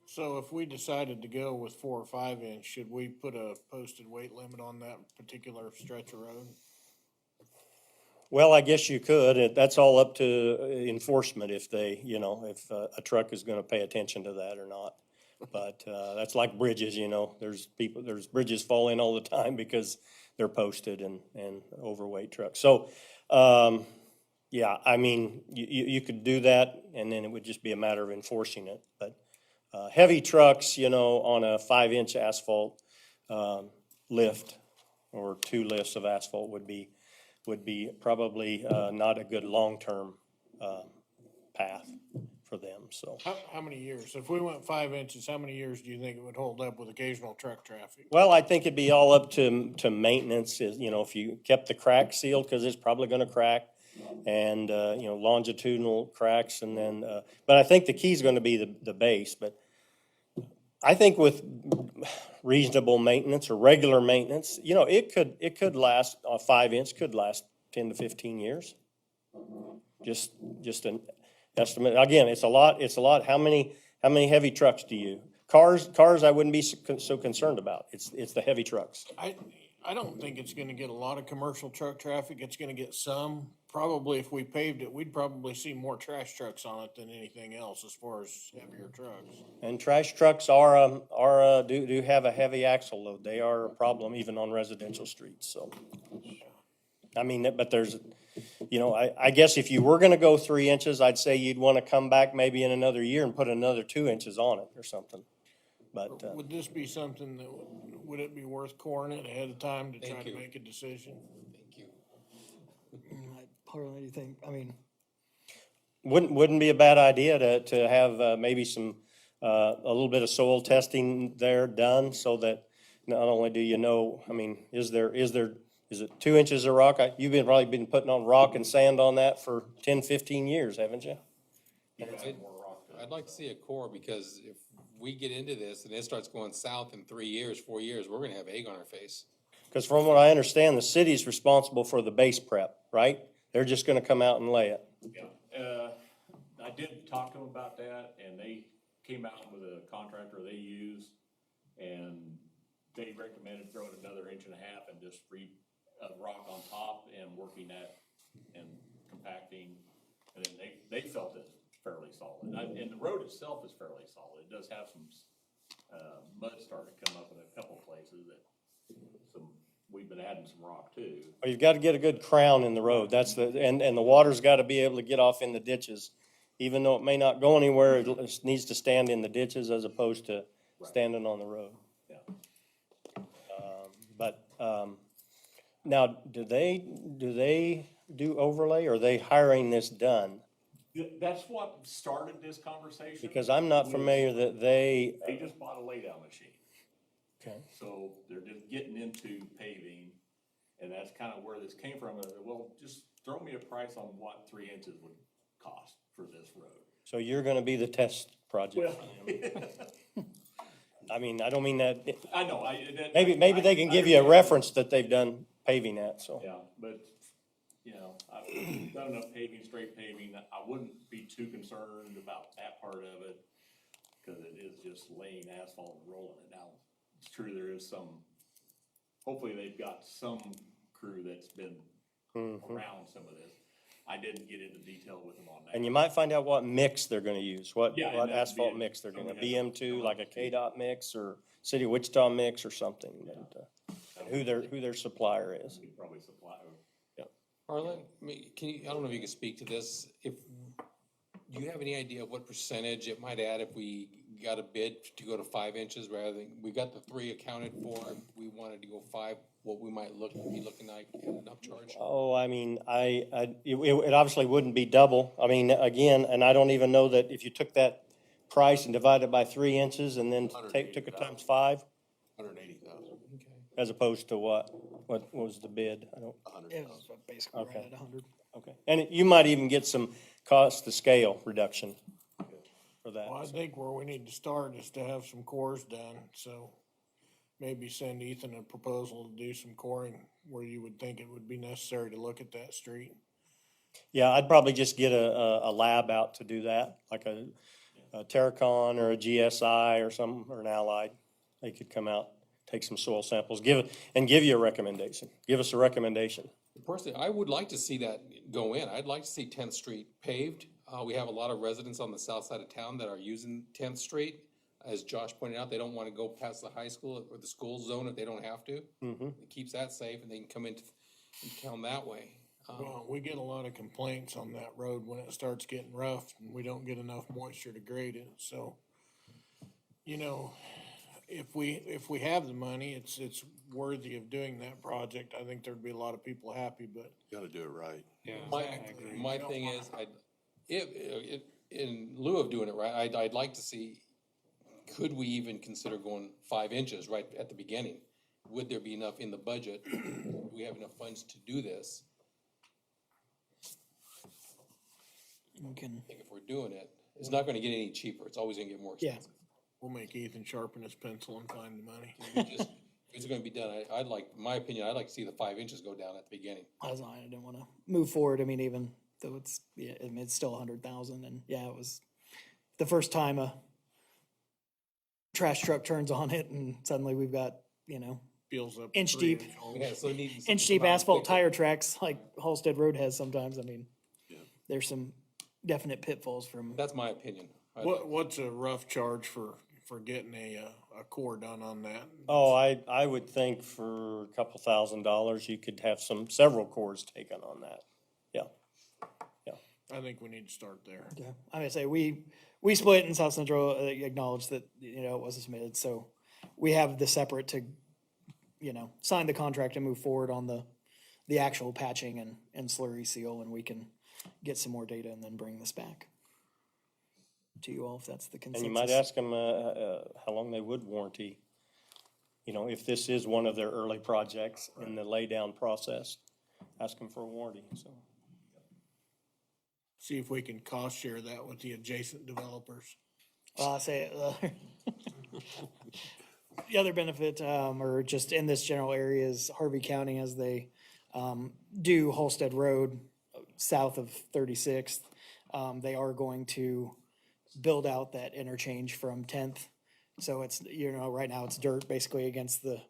So if we decided to go with 4 or 5 inch, should we put a posted weight limit on that particular stretch of road? Well, I guess you could. That's all up to enforcement if if a truck is gonna pay attention to that or not. But, that's like bridges, there's bridges fall in all the time because they're posted and overweight trucks. So, yeah, I mean, you could do that, and then it would just be a matter of enforcing it. But, heavy trucks, on a 5-inch asphalt, lift or 2 lifts of asphalt would be probably not a good long-term path for them, so. How many years? If we went 5 inches, how many years do you think it would hold up with occasional truck traffic? Well, I think it'd be all up to maintenance, if you kept the crack sealed, because it's probably gonna crack, and, longitudinal cracks, and then, but I think the key's gonna be the base. But I think with reasonable maintenance or regular maintenance, it could last, a 5-inch could last 10 to 15 years. Just an estimate. Again, it's a lot. How many heavy trucks do you? Cars I wouldn't be so concerned about. It's the heavy trucks. I don't think it's gonna get a lot of commercial truck traffic. It's gonna get some. Probably if we paved it, we'd probably see more trash trucks on it than anything else as far as heavier trucks. And trash trucks do have a heavy axle load. They are a problem even on residential streets, so. I mean, but there's, I guess if you were gonna go 3 inches, I'd say you'd wanna come back maybe in another year and put another 2 inches on it or something. But, Would this be something that, would it be worth coring it ahead of time to try Thank to you. make a decision? Thank you. Harlan, what do you think? I mean, wouldn't be a bad idea to have maybe some a little bit of soil testing there done, so that not only do I mean, is it 2 inches of rock? You've probably been putting on rock and sand on that for 10, 15 years, haven't you? I'd like to see a core, because if we get into this and it starts going south in 3 years, 4 years, we're gonna have egg on our face. Because from what I understand, the city's responsible for the base prep, right? They're just gonna come out and lay it. Yeah, I did talk to them about that, and they came out with a contractor they use, and they recommended throwing another 1.5 inches and just rock on top and working that and compacting. And then they felt it's fairly solid. And the road itself is fairly solid. It does have some, mud starting to come up in a couple places we've been adding some rock too. Well, you've got to get a good crown in the road. That's and the water's got to be able to get off in the ditches. Even though it may not go anywhere, it needs to stand in the ditches as opposed to standing on the road. Yeah. Now, do they do overlay, or are they hiring this done? That's what started this conversation. Because I'm not familiar that They just bought a laydown machine. Okay. So they're just getting into paving, and that's kind of where this came from. Well, just throw me a price on what 3 inches would cost for this road. So you're gonna be the test project. I mean, I don't mean that, I know, maybe they can give you a reference that they've done paving at, so. Yeah, but, I've done enough paving, straight paving, I wouldn't be too concerned about that part of it, cause it is just laying asphalt and rolling it down. It's true, there is hopefully they've got some crew that's been around some of this. I didn't get into detail with them on that. And you might find out what mix they're gonna use, what Yeah, and what that'd asphalt be- mix they're gonna, somebody has to BM2, come like a up to- KDOT mix, or City of Wichita mix or something. Who their supplier is. We probably supply, Harlan, I don't know if you can speak to this, do you have any idea what percentage it might add if we got a bid to go to 5 inches rather than, we got the 3 accounted for, if we wanted to go 5, what we might be looking like at an upcharge? Oh, I mean, it obviously wouldn't be double. I mean, again, and I don't even know that if you took that price and divided by 3 inches and then took it times 5, 180,000. Okay. as opposed to what was the bid? I don't, 100,000. It was basically Okay. right at 100. okay. And you might even get some cost to scale reduction for that. Well, I think where we need to start is to have some cores done, so maybe send Ethan a proposal to do some coring where you would think it would be necessary to look at that street. Yeah, I'd probably just get a lab out to do that, like a Terracon or a GSI or an Allied. They could come out, take some soil samples, give you a recommendation. Give us a recommendation. Personally, I would like to see that go in. I'd like to see 10th Street paved. We have a lot of residents on the south side of town that are using 10th Street. As Josh pointed out, they don't want to go past the high school or the school zone if they don't have to. It keeps that safe and they can come into town that way. Well, we get a lot of complaints on that road when it starts getting rough and we don't get enough moisture to grade it, so. If we have the money, it's worthy of doing that project. I think there'd be a lot of people happy, but Gotta do it right. Yeah, My, I agree. my thing is, in lieu of doing it right, I'd like to see, could we even consider going 5 inches right at the beginning? Would there be enough in the budget? Do we have enough funds to do this? We can, I think if we're doing it, it's not gonna get any cheaper. It's always gonna get more Yeah. expensive. we'll make Ethan sharpen his pencil and find the money. If it's gonna be done, I'd like, my opinion, I'd like to see the 5 inches go down at the beginning. I didn't want to move forward. I mean, even though it's still 100,000, and yeah, it was the first time a trash truck turns on it, and suddenly we've got Peels up. to Inch 3 deep. holes. Yeah, so it needs. inch deep asphalt tire tracks like Halstead Road has sometimes. I mean, there's some definite pitfalls from. That's my opinion. I'd like- What's a rough charge for getting a core done on that? Oh, I would think for a couple $1,000s, you could have several cores taken on that. Yeah. I think we need to start there. Yeah, I'm gonna say we split in South Central, acknowledged that, it wasn't submitted, so we have the separate to, sign the contract and move forward on the actual patching and slurry seal, and we can get some more data and then bring this back to you all if that's the consensus. And you might ask them how long they would warranty, if this is one of their early projects in the laydown process. Ask them for a warranty, so. See if we can cost share that with the adjacent developers. Well, I say, the other benefit, or just in this general area is Harvey County, as they, do Halstead Road south of 36th. They are going to build out that interchange from 10th. So it's, right now it's dirt basically against the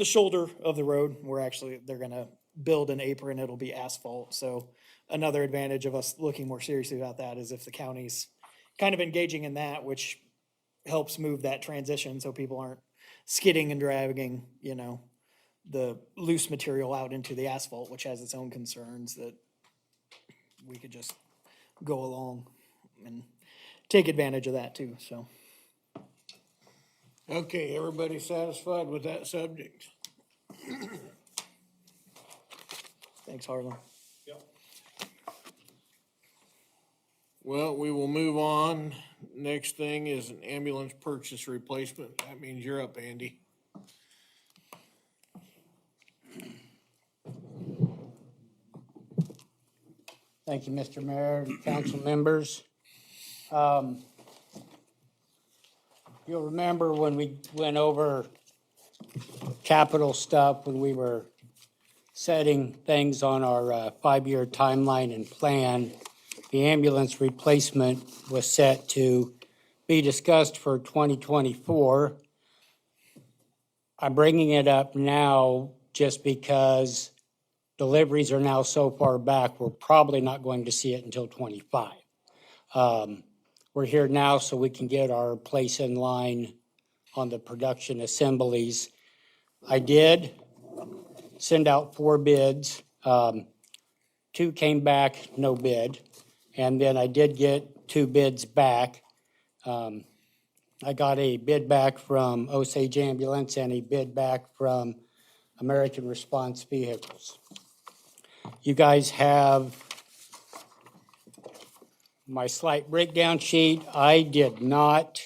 shoulder of the road. They're gonna build an apron, it'll be asphalt. So another advantage of us looking more seriously about that is if the county's kind of engaging in that, which helps move that transition so people aren't skidding and dragging, the loose material out into the asphalt, which has its own concerns, that we could just go along and take advantage of that too, so. Okay, everybody satisfied with that subject? Thanks, Harlan. Well, we will move on. Next thing is an ambulance purchase replacement. That means you're up, Andy. Thank you, Mr. Mayor and council members. You'll remember when we went over capital stuff, when we were setting things on our 5-year timeline and plan, the ambulance replacement was set to be discussed for 2024. I'm bringing it up now just because deliveries are now so far back, we're probably not going to see it until 25. We're here now so we can get our place in line on the production assemblies. I did send out 4 bids. 2 came back, no bid. And then I did get 2 bids back. I got a bid back from Osage Ambulance and a bid back from American Response Vehicles. You guys have my slight breakdown sheet. I did not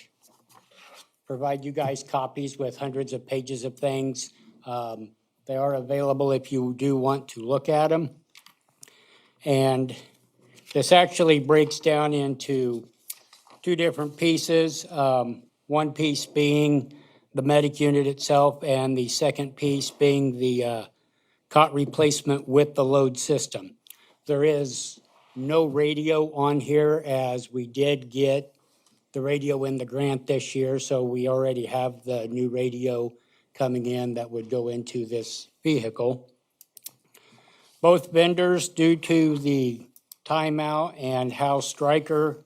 provide you guys copies with hundreds of pages of things. They are available if you do want to look at them. And this actually breaks down into 2 different pieces. One piece being the medic unit itself, and the second piece being the cot replacement with the load system. There is no radio on here, as we did get the radio in the grant this year, so we already have the new radio coming in that would go into this vehicle. Both vendors, due to the timeout and how Stryker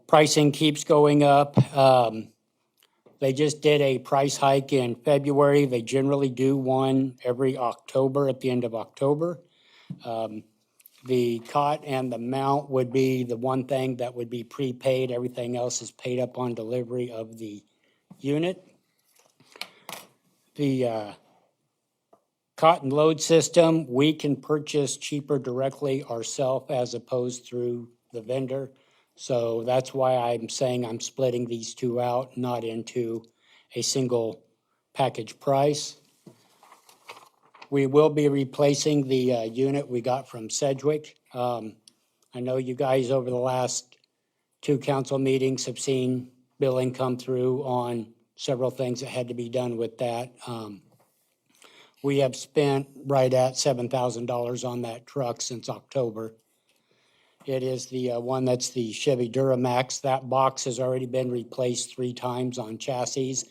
pricing keeps going up, they just did a price hike in February. They generally do one every October, at the end of October. The cot and the mount would be the one thing that would be prepaid. Everything else is paid up on delivery of the unit. The cot and load system, we can purchase cheaper directly ourselves as opposed through the vendor. So that's why I'm saying I'm splitting these 2 out, not into a single package price. We will be replacing the unit we got from Sedgwick. I know you guys over the last 2 council meetings have seen billing come through on several things that had to be done with that. We have spent right at $7,000 on that truck since October. It is the one that's the Chevy Duramax. That box has already been replaced 3 times on chassis.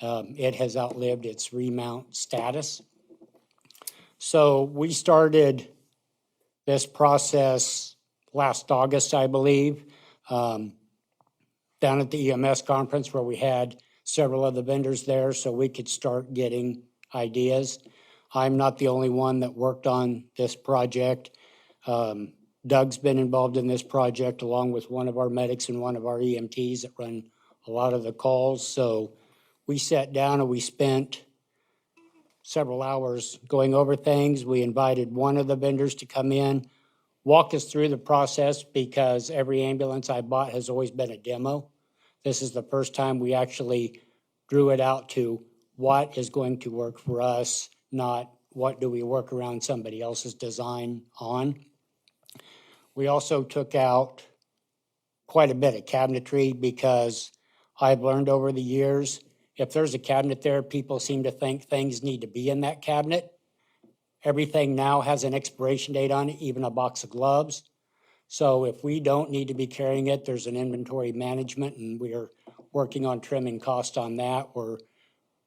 It has outlived its remount status. So we started this process last August, I believe, down at the EMS conference where we had several of the vendors there so we could start getting ideas. I'm not the only one that worked on this project. Doug's been involved in this project along with one of our medics and one of our EMTs that run a lot of the calls. So we sat down and we spent several hours going over things. We invited one of the vendors to come in, walk us through the process, because every ambulance I bought has always been a demo. This is the first time we actually drew it out to what is going to work for us, not what do we work around somebody else's design on. We also took out quite a bit of cabinetry because I've learned over the years if there's a cabinet there, people seem to think things need to be in that cabinet. Everything now has an expiration date on it, even a box of gloves. So if we don't need to be carrying it, there's an inventory management, and we are working on trimming cost on that. We're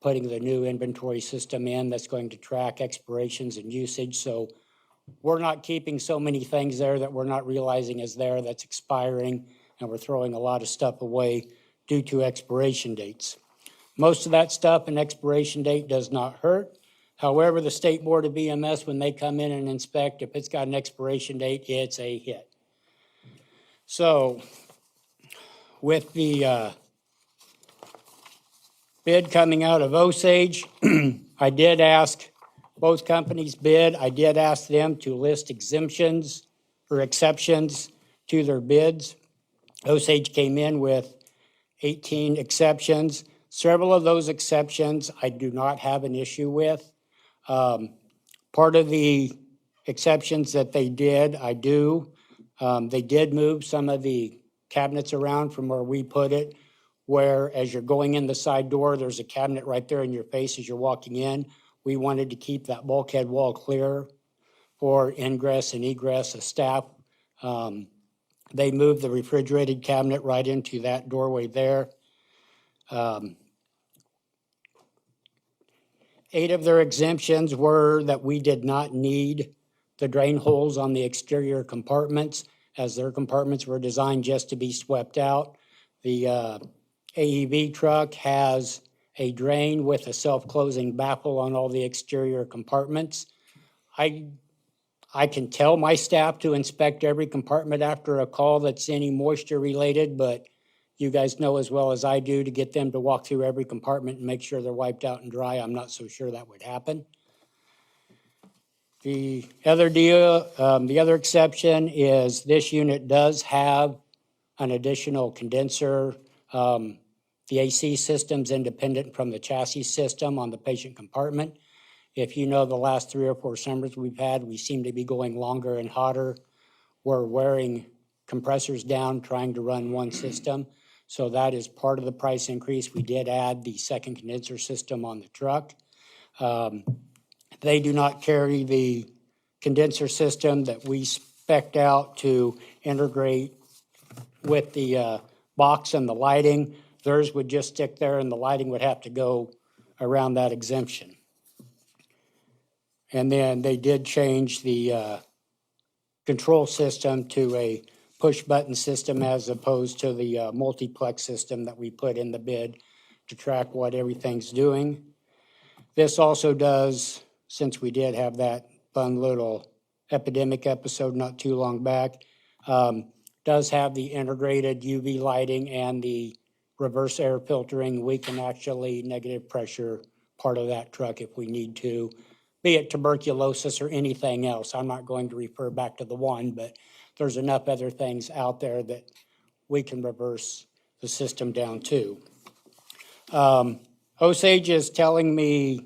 putting the new inventory system in that's going to track expirations and usage. So we're not keeping so many things there that we're not realizing is there that's expiring, and we're throwing a lot of stuff away due to expiration dates. Most of that stuff, an expiration date does not hurt. However, the State Board of EMS, when they come in and inspect, if it's got an expiration date, it's a hit. So with the bid coming out of Osage, I did ask both companies bid. I did ask them to list exemptions or exceptions to their bids. Osage came in with 18 exceptions. Several of those exceptions I do not have an issue with. Part of the exceptions that they did, I do. They did move some of the cabinets around from where we put it, where as you're going in the side door, there's a cabinet right there in your face as you're walking in. We wanted to keep that bulkhead wall clear for ingress and egress of staff. They moved the refrigerated cabinet right into that doorway there. 8 of their exemptions were that we did not need the drain holes on the exterior compartments, as their compartments were designed just to be swept out. The AEV truck has a drain with a self-closing baffle on all the exterior compartments. I can tell my staff to inspect every compartment after a call that's any moisture related, but you guys know as well as I do to get them to walk through every compartment and make sure they're wiped out and dry. I'm not so sure that would happen. The other deal, the other exception is this unit does have an additional condenser. The AC system's independent from the chassis system on the patient compartment. If you know the last 3 or 4 summers we've had, we seem to be going longer and hotter. We're wearing compressors down, trying to run one system. So that is part of the price increase. We did add the second condenser system on the truck. They do not carry the condenser system that we spec'd out to integrate with the box and the lighting. Theirs would just stick there and the lighting would have to go around that exemption. And then they did change the control system to a push-button system as opposed to the multiplex system that we put in the bid to track what everything's doing. This also does, since we did have that fun little epidemic episode not too long back, does have the integrated UV lighting and the reverse air filtering. We can actually negative pressure part of that truck if we need to, be it tuberculosis or anything else. I'm not going to refer back to the one, but there's enough other things out there that we can reverse the system down to. Osage is telling me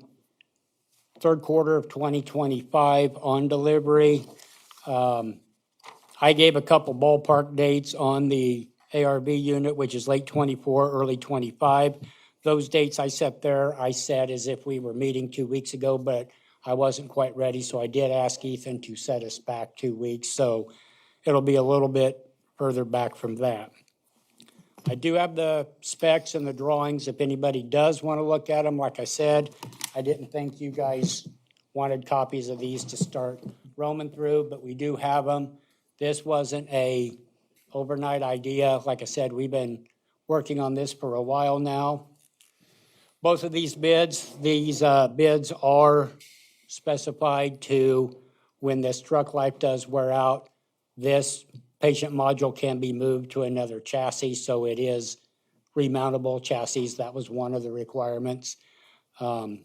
third quarter of 2025 on delivery. I gave a couple ballpark dates on the ARV unit, which is late 24, early 25. Those dates I set there, I said as if we were meeting 2 weeks ago, but I wasn't quite ready, so I did ask Ethan to set us back 2 weeks. So it'll be a little bit further back from that. I do have the specs and the drawings if anybody does want to look at them. Like I said, I didn't think you guys wanted copies of these to start roaming through, but we do have them. This wasn't a overnight idea. Like I said, we've been working on this for a while now. Both of these bids are specified to when this truck life does wear out, this patient module can be moved to another chassis, so it is remountable chassis. That was one of the requirements. And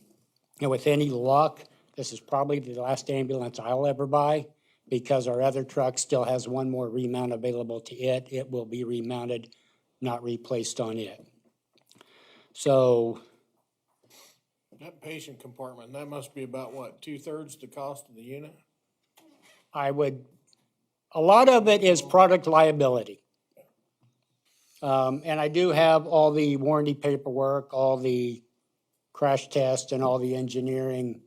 with any luck, this is probably the last ambulance I'll ever buy because our other truck still has one more remount available to it. It will be remounted, not replaced on it. So That patient compartment, that must be about what, 2/3 the cost of the unit? a lot of it is product liability. And I do have all the warranty paperwork, all the crash test and all the engineering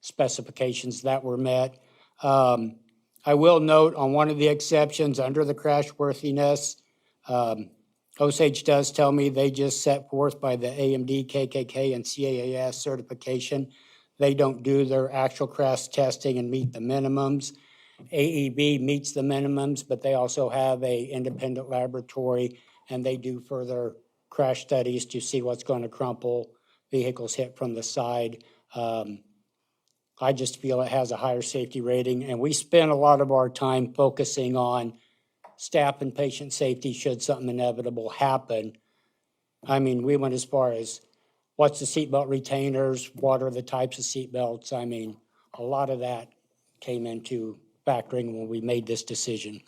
specifications that were met. I will note on one of the exceptions under the crashworthiness, Osage does tell me they just set forth by the AMD, KKK, and CAAS certification. They don't do their actual crash testing and meet the minimums. AEB meets the minimums, but they also have a independent laboratory, and they do further crash studies to see what's going to crumple vehicles hit from the side. I just feel it has a higher safety rating, and we spend a lot of our time focusing on staff and patient safety should something inevitable happen. I mean, we went as far as what's the seatbelt retainers, what are the types of seatbelts? I mean, a lot of that came into factoring when we made this decision.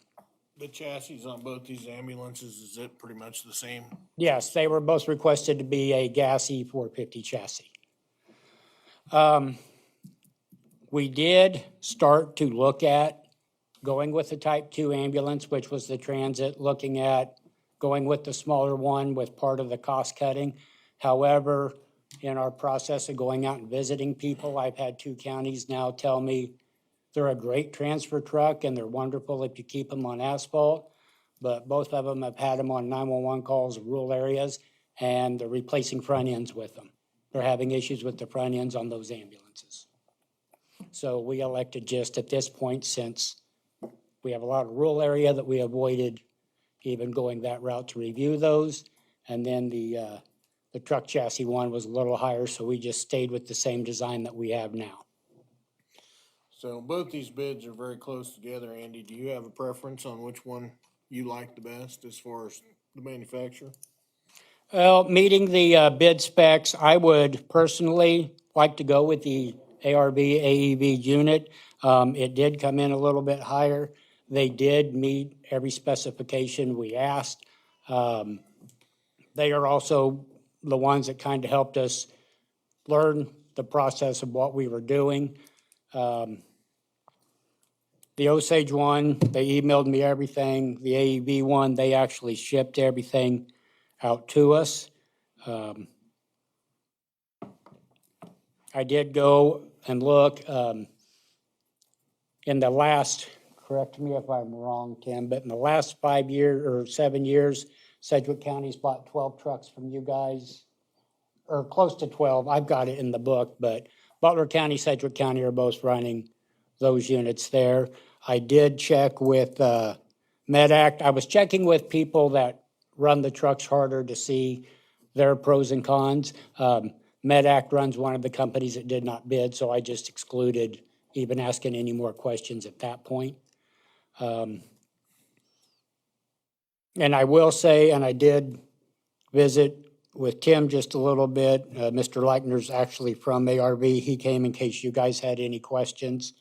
The chassis on both these ambulances, is it pretty much the same? Yes, they were both requested to be a gas E450 chassis. We did start to look at going with the Type 2 ambulance, which was the transit, looking at going with the smaller one with part of the cost cutting. However, in our process of going out and visiting people, I've had 2 counties now tell me they're a great transfer truck and they're wonderful if you keep them on asphalt, but both of them have had them on 911 calls in rural areas, and they're replacing front ends with them. They're having issues with the front ends on those ambulances. So we elected just at this point, since we have a lot of rural area, that we avoided even going that route to review those. And then the truck chassis one was a little higher, so we just stayed with the same design that we have now. So both these bids are very close together, Andy. Do you have a preference on which one you like the best as far as the manufacturer? Well, meeting the bid specs, I would personally like to go with the ARB AEB unit. It did come in a little bit higher. They did meet every specification we asked. They are also the ones that kind of helped us learn the process of what we were doing. The Osage one, they emailed me everything. The AEB one, they actually shipped everything out to us. I did go and look in the last, correct me if I'm wrong, Tim, but in the last 5 years or 7 years, Sedgwick County's bought 12 trucks from you guys, or close to 12. I've got it in the book, but Butler County, Sedgwick County are both running those units there. I did check with MedAct. I was checking with people that run the trucks harder to see their pros and cons. MedAct runs one of the companies that did not bid, so I just excluded even asking any more questions at that point. And I will say, and I did visit with Tim just a little bit. Mr. Leichner's actually from ARV. He came in case you guys had any questions.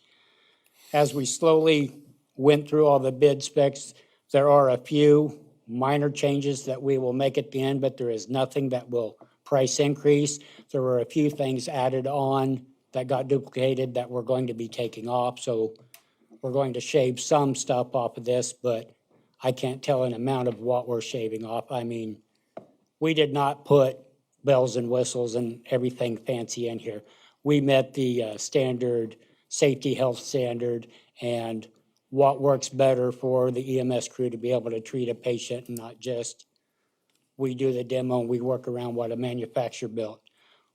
As we slowly went through all the bid specs, there are a few minor changes that we will make at the end, but there is nothing that will price increase. There were a few things added on that got duplicated that we're going to be taking off. So we're going to shave some stuff off of this, but I can't tell an amount of what we're shaving off. I mean, we did not put bells and whistles and everything fancy in here. We met the standard safety health standard and what works better for the EMS crew to be able to treat a patient and not just we do the demo and we work around what a manufacturer built.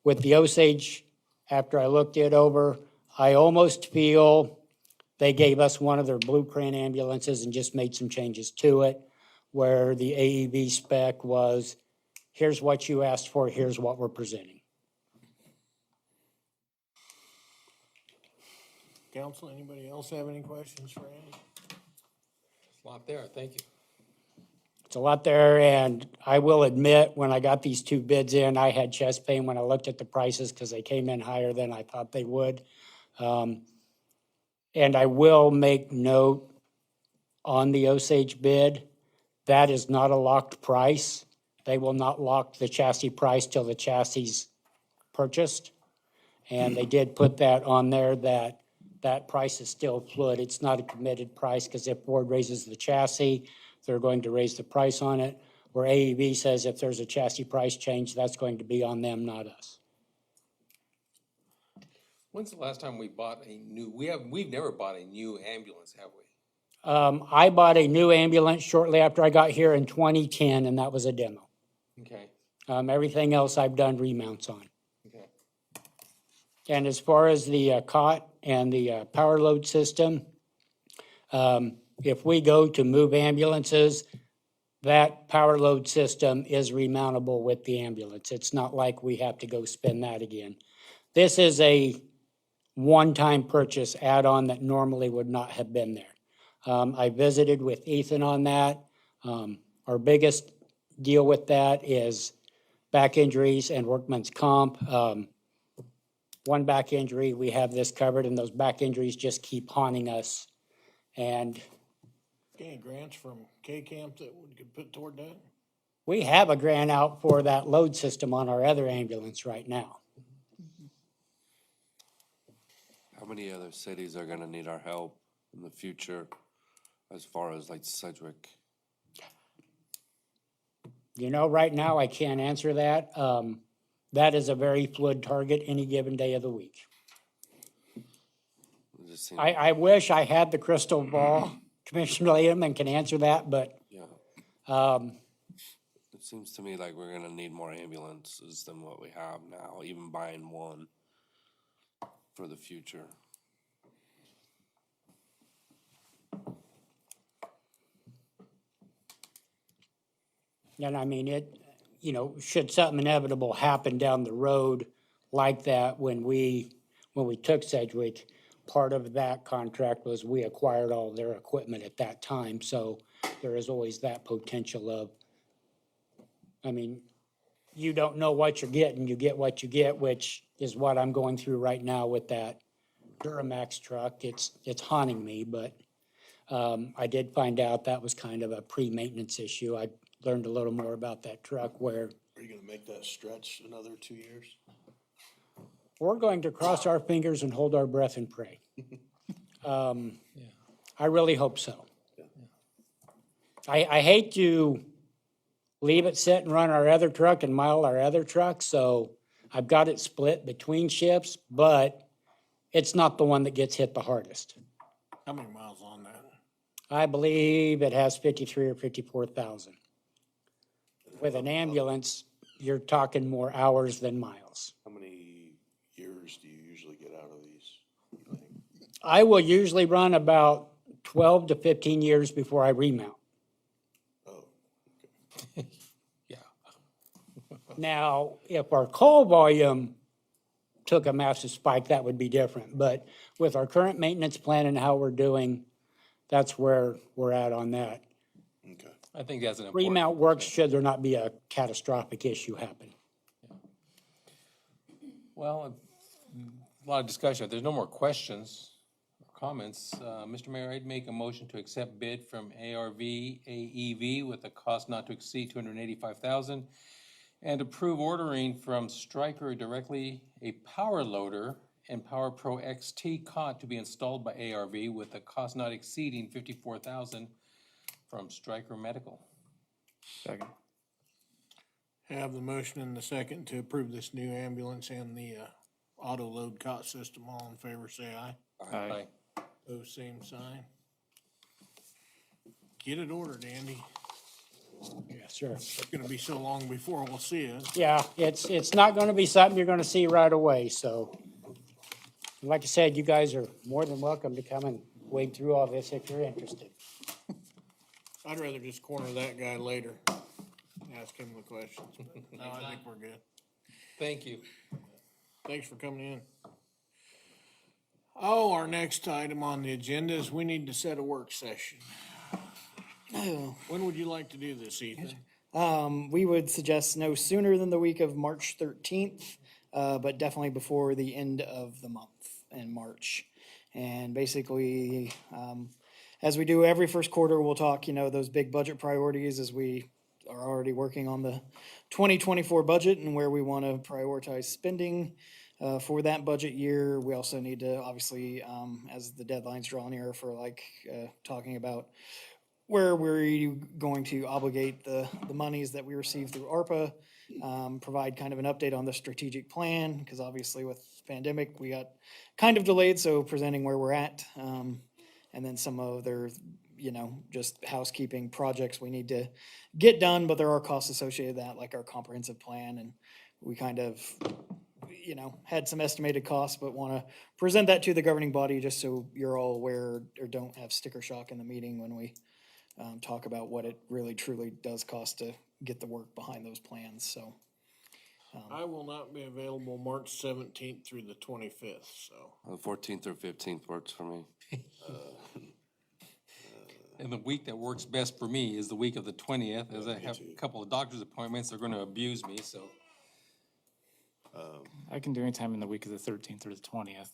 With the Osage, after I looked it over, I almost feel they gave us one of their blueprint ambulances and just made some changes to it, where the AEB spec was, here's what you asked for, here's what we're presenting. Council, anybody else have any questions for Andy? A lot there, thank you. It's a lot there, and I will admit, when I got these 2 bids in, I had chest pain when I looked at the prices because they came in higher than I thought they would. And I will make note on the Osage bid, that is not a locked price. They will not lock the chassis price till the chassis is purchased. And they did put that on there that that price is still fluid. It's not a committed price because if Ford raises the chassis, they're going to raise the price on it. Where AEB says if there's a chassis price change, that's going to be on them, not us. When's the last time we bought a new, we've never bought a new ambulance, have we? I bought a new ambulance shortly after I got here in 2010, and that was a demo. Okay, Everything else I've done remounts on. okay. And as far as the cot and the power load system, if we go to move ambulances, that power load system is remountable with the ambulance. It's not like we have to go spend that again. This is a one-time purchase add-on that normally would not have been there. I visited with Ethan on that. Our biggest deal with that is back injuries and workman's comp. One back injury, we have this covered, and those back injuries just keep haunting us. And Any grants from K-Camp that we could put toward that? we have a grant out for that load system on our other ambulance right now. How many other cities are gonna need our help in the future as far as like Sedgwick? You know, right now, I can't answer that. That is a very fluid target any given day of the week. It just seems, I wish I had the crystal ball, Commissioner Lehman can answer that, but yeah. It seems to me like we're gonna need more ambulances than what we have now, even buying one for the future. and I mean, should something inevitable happen down the road like that, when we took Sedgwick, part of that contract was we acquired all their equipment at that time, so there is always that potential of, I mean, you don't know what you're getting, you get what you get, which is what I'm going through right now with that Duramax truck. It's haunting me, but I did find out that was kind of a pre-maintenance issue. I learned a little more about that truck, where Are you gonna make that stretch another 2 years? we're going to cross our fingers and hold our breath and pray. I really hope so. I hate to leave it sit and run our other truck and mile our other truck, so I've got it split between shifts, but it's not the one that gets hit the hardest. How many miles on that? I believe it has 53 or 54,000. With an ambulance, you're talking more hours than miles. How many years do you usually get out of these, you think? I will usually run about 12 to 15 years before I remount. Oh, Yeah. Now, if our call volume took a massive spike, that would be different. But with our current maintenance plan and how we're doing, that's where we're at on that. okay. I think that's an important. Remount works should there not be a catastrophic issue happen. Well, a lot of discussion. If there's no more questions or comments, Mr. Mayor, I'd make a motion to accept bid from ARV AEV with a cost not to exceed $285,000 and approve ordering from Stryker directly a power loader and Power Pro XT cot to be installed by ARV with a cost not exceeding $54,000 from Stryker Medical. Second. Have the motion and the second to approve this new ambulance and the auto load cot system. All in favor, say aye. Aye. Pose same sign. Get it ordered, Andy. Yes, sir. It's gonna be so long before we'll see it. Yeah, it's not gonna be something you're gonna see right away, so. Like I said, you guys are more than welcome to come and wade through all this if you're interested. I'd rather just corner that guy later. Ask him the questions. No, I think we're good. Thank you. Thanks for coming in. Oh, our next item on the agenda is we need to set a work session. When would you like to do this, Ethan? We would suggest no sooner than the week of March 13th, but definitely before the end of the month in March. And basically, as we do every first quarter, we'll talk, those big budget priorities as we are already working on the 2024 budget and where we want to prioritize spending for that budget year. We also need to, obviously, as the deadlines draw near for talking about where we're going to obligate the monies that we receive through ARPA provide kind of an update on the strategic plan, because obviously with pandemic, we got kind of delayed, so presenting where we're at. And then some other, just housekeeping projects we need to get done, but there are costs associated with that, like our comprehensive plan, and we kind of, had some estimated costs, but want to present that to the governing body just so you're all aware or don't have sticker shock in the meeting when we talk about what it really truly does cost to get the work behind those plans, so. I will not be available March 17th through the 25th, so. The 14th or 15th works for me. And the week that works best for me is the week of the 20th, as I have a couple of doctor's appointments. They're gonna abuse me, so. I can do any time in the week of the 13th or the 20th.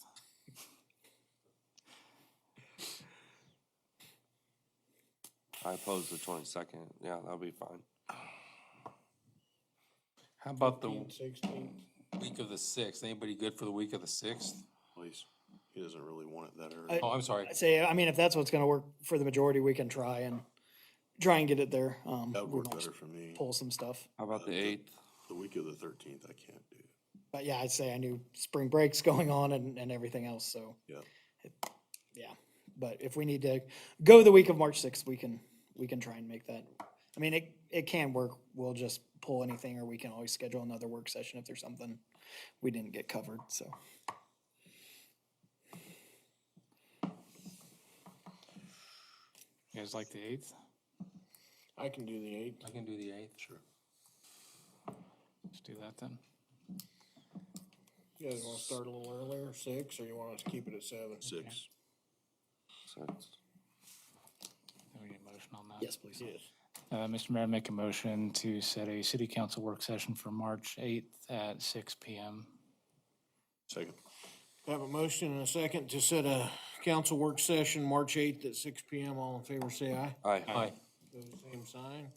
I oppose the 22nd. Yeah, that'll be fine. How about the 16th. week of the 6th? Anybody good for the week of the 6th? Please, he doesn't really want it that early. Oh, I'm sorry. I'd say, if that's what's gonna work for the majority, we can try and get it there. That would we work might better for me. pull some stuff. How about the 8th? The week of the 13th, I can't do. But yeah, I'd say I knew spring break's going on and everything else, so, Yeah. yeah. But if we need to go the week of March 6th, we can try and make that. It can work. We'll just pull anything, or we can always schedule another work session if there's something we didn't get covered, so. You guys like the 8th? I can do the 8th. I can do the 8th. Sure. Let's do that then. You guys wanna start a little earlier, 6, or you want us to keep it at 7? 6. 6. Do we need a motion on that? Yes, please. Yes. Mr. Mayor, make a motion to set a city council work session for March 8th at 6 PM. Second. Have a motion and a second to set a council work session March 8th at 6 PM. All in favor, say aye. Aye. Aye. Pose the same sign.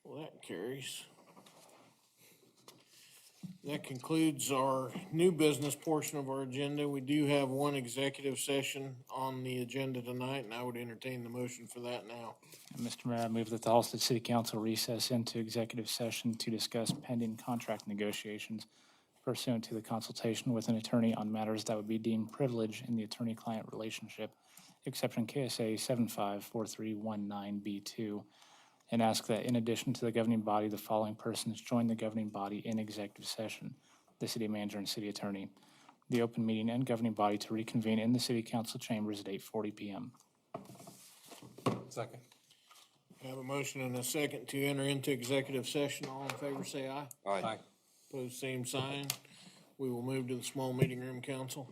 Well, that carries. That concludes our new business portion of our agenda. We do have one executive session on the agenda tonight, and I would entertain the motion for that now. And Mr. Mayor, I move that the Halstead City Council recess into executive session to discuss pending contract negotiations pursuant to the consultation with an attorney on matters that would be deemed privilege in the attorney-client relationship, exception KSA 754319B2, and ask that in addition to the governing body, the following persons join the governing body in executive session: the city manager and city attorney. The open meeting and governing body to reconvene in the city council chambers at 8:40 PM. Second. Have a motion and a second to enter into executive session. All in favor, say aye. Aye. Pose same sign. We will move to the small meeting room, council.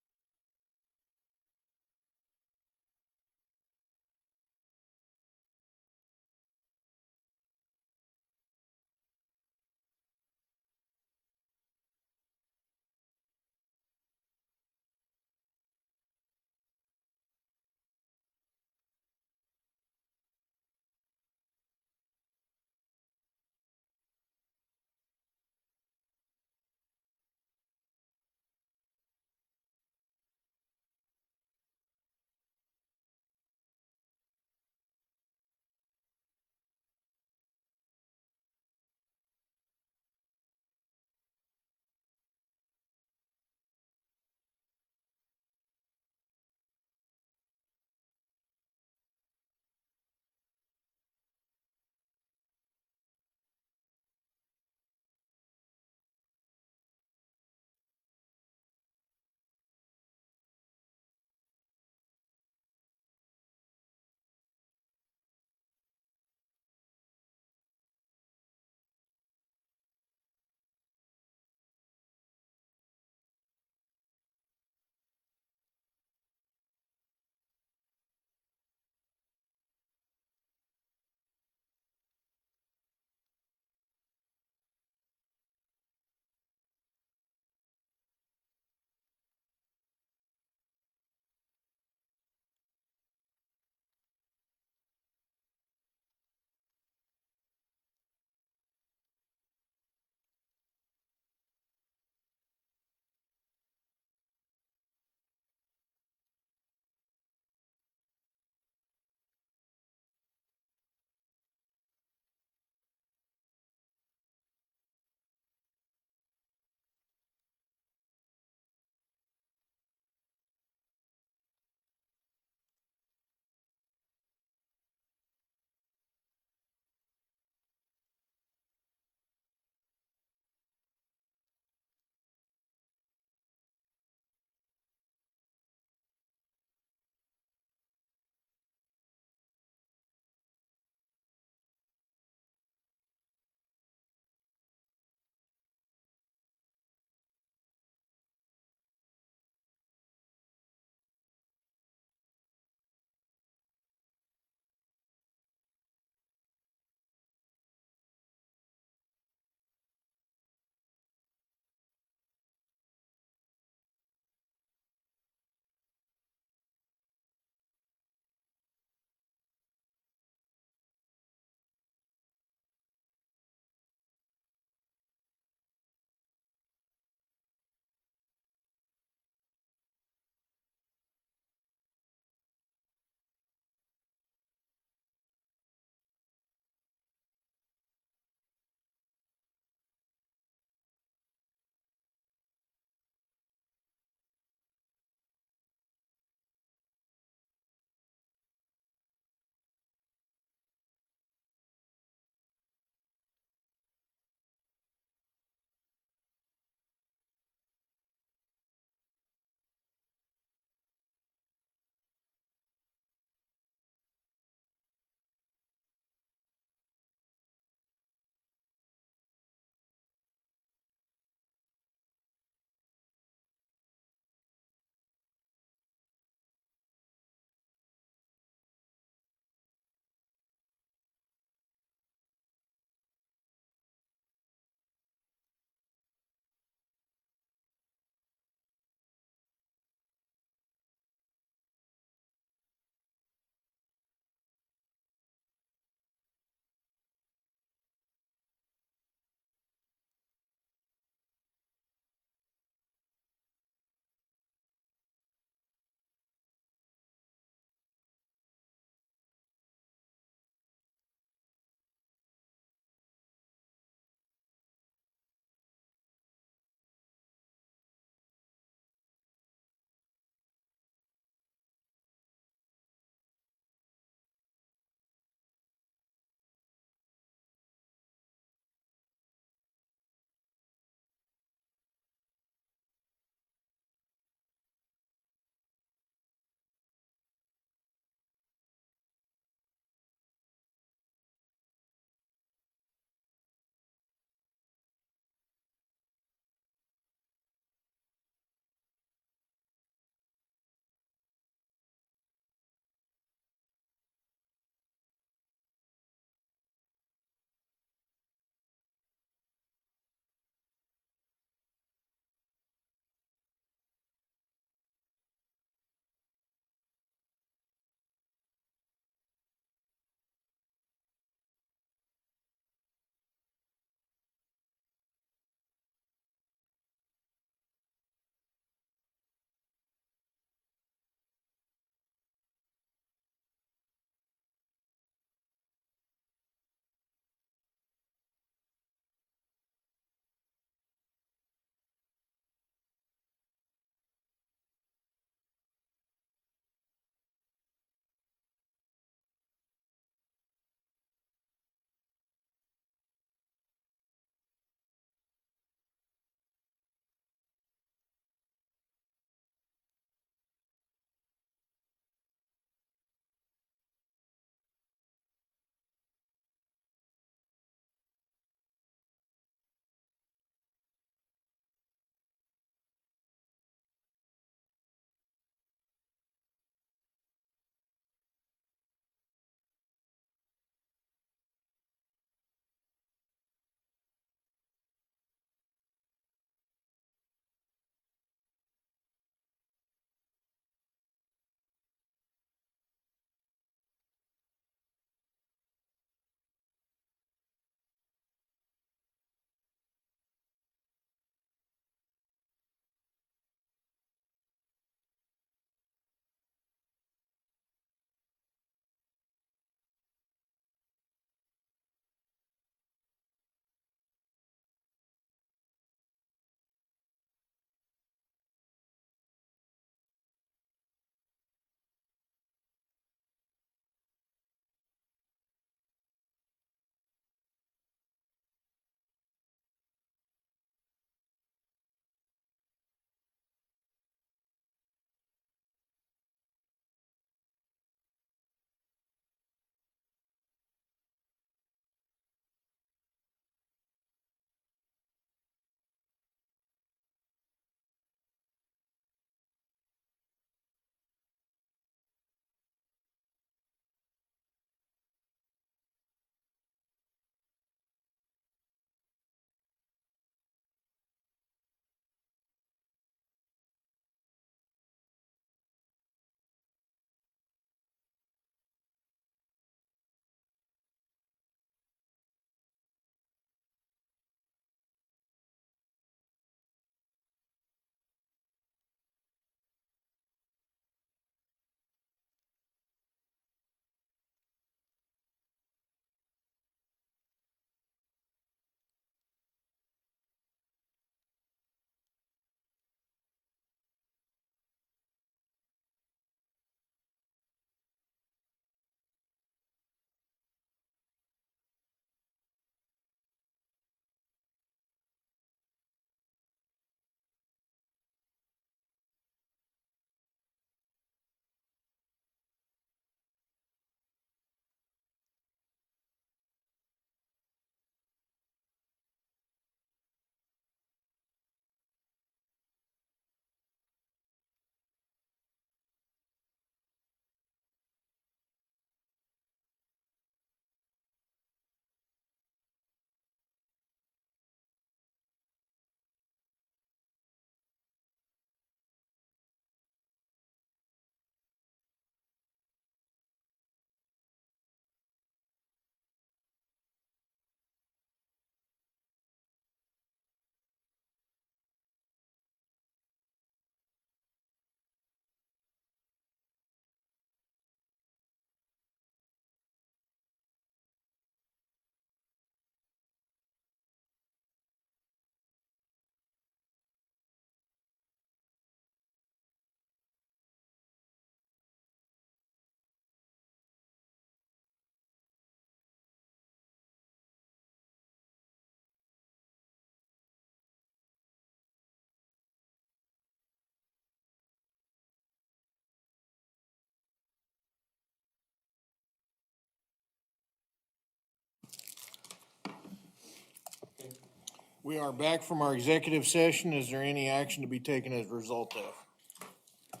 We are back from our executive session. Is there any action to be taken as a result of?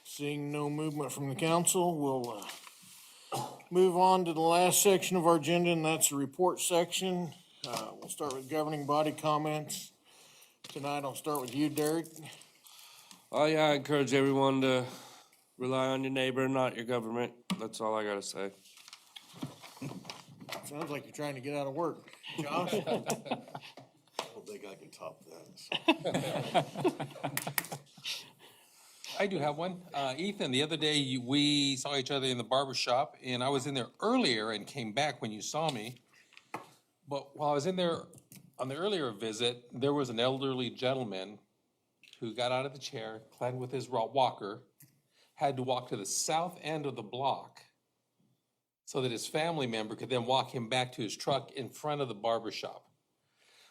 Seeing no movement from the council, we'll move on to the last section of our agenda, and that's the report section. We'll start with governing body comments. Tonight, I'll start with you, Derek. Oh yeah, I encourage everyone to rely on your neighbor, not your government. That's all I gotta say. Sounds like you're trying to get out of work. Josh? I don't think I can top that. So. I do have one. Ethan, the other day, we saw each other in the barber shop, and I was in there earlier and came back when you saw me. But while I was in there on the earlier visit, there was an elderly gentleman who got out of the chair, clad with his walker, had to walk to the south end of the block so that his family member could then walk him back to his truck in front of the barber shop.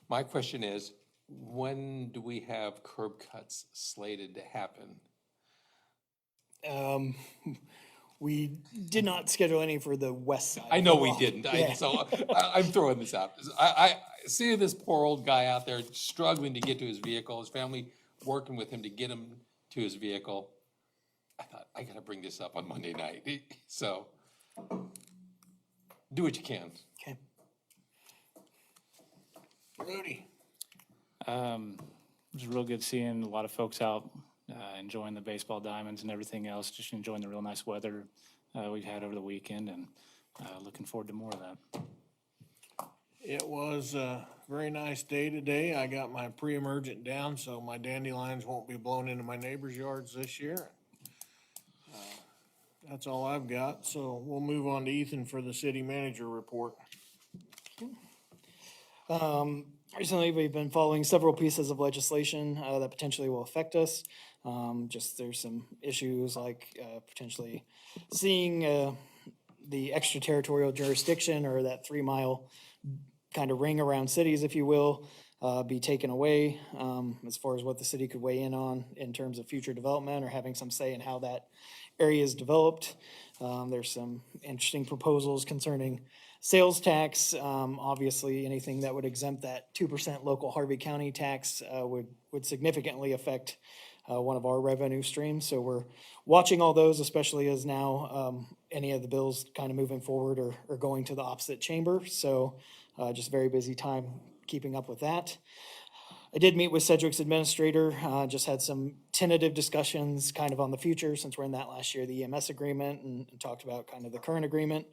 My question is, when do we have curb cuts slated to happen? We did not schedule any for the west side. I know we didn't, Yeah. I'm throwing this out. I see this poor old guy out there struggling to get to his vehicle, his family working with him to get him to his vehicle. I thought, I gotta bring this up on Monday night, so do what you can. Okay. Rudy? It was real good seeing a lot of folks out enjoying the baseball diamonds and everything else, just enjoying the real nice weather we've had over the weekend, and looking forward to more of that. It was a very nice day today. I got my pre-emergent down, so my dandelions won't be blown into my neighbors' yards this year. That's all I've got, so we'll move on to Ethan for the city manager report. Recently, we've been following several pieces of legislation that potentially will affect us. Just there's some issues like potentially seeing the extraterritorial jurisdiction, or that 3-mile kind of ring around cities, if you will, be taken away as far as what the city could weigh in on in terms of future development or having some say in how that area is developed. There's some interesting proposals concerning sales tax. Obviously, anything that would exempt that 2% local Harvey County tax would significantly affect one of our revenue streams. So we're watching all those, especially as now any of the bills kind of moving forward or going to the opposite chamber. So just very busy time keeping up with that. I did meet with Sedgwick's administrator, just had some tentative discussions kind of on the future since we're in that last year, the EMS agreement, and talked about kind of the current agreement.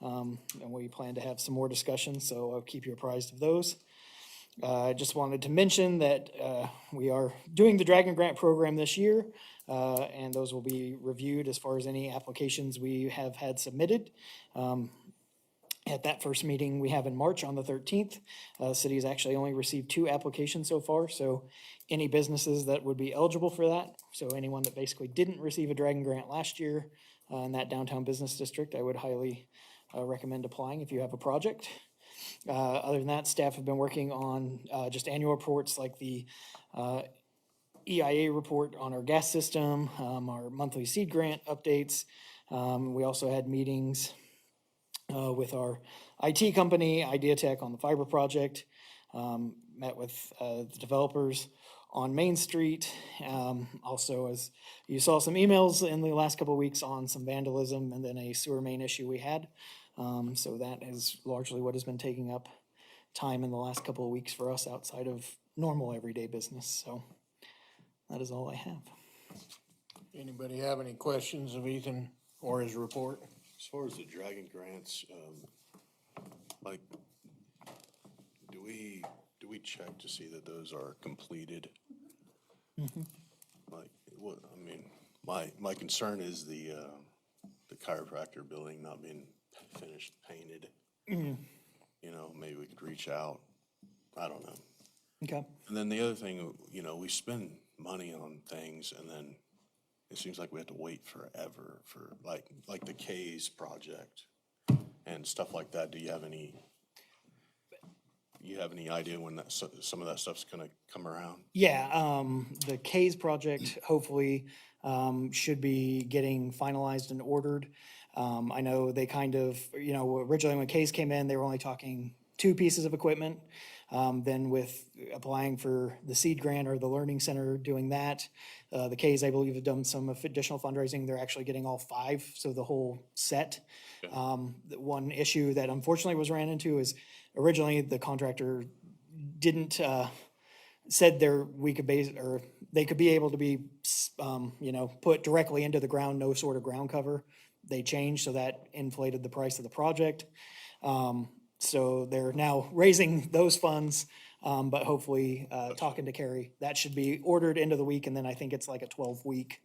And we plan to have some more discussions, so I'll keep you apprised of those. I just wanted to mention that we are doing the Dragon Grant program this year, and those will be reviewed as far as any applications we have had submitted. At that first meeting we have in March on the 13th, the city has actually only received 2 applications so far, so any businesses that would be eligible for that, so anyone that basically didn't receive a Dragon Grant last year in that downtown business district, I would highly recommend applying if you have a project. Other than that, staff have been working on just annual reports like the EIA report on our gas system, our monthly seed grant updates. We also had meetings with our IT company, Ideatech, on the fiber project. Met with the developers on Main Street. Also, as you saw some emails in the last couple of weeks on some vandalism and then a sewer main issue we had. So that is largely what has been taking up time in the last couple of weeks for us outside of normal everyday business. So that is all I have. Anybody have any questions of Ethan or his report? As far as the Dragon grants, like, do we check to see that those are completed? Like, what, I mean, my concern is the chiropractor building not being finished, painted. You know, maybe we could reach out. I don't know. Okay. And then the other thing, you know, we spend money on things and then it seems like we have to wait forever for like the K's project and stuff like that. Do you have any idea when that some of that stuff's gonna come around? Yeah, the K's project hopefully should be getting finalized and ordered. I know they kind of, you know, originally when K's came in, they were only talking 2 pieces of equipment. Then with applying for the seed grant or the learning center doing that, the Ks, I believe, have done some additional fundraising. They're actually getting all 5, so the whole set. The one issue that unfortunately was ran into is originally the contractor didn't, said they could be able to be, put directly into the ground, no sort of ground cover. They changed, so that inflated the price of the project. So they're now raising those funds, but hopefully, talking to Carrie, that should be ordered into the week, and then I think it's like a 12-week,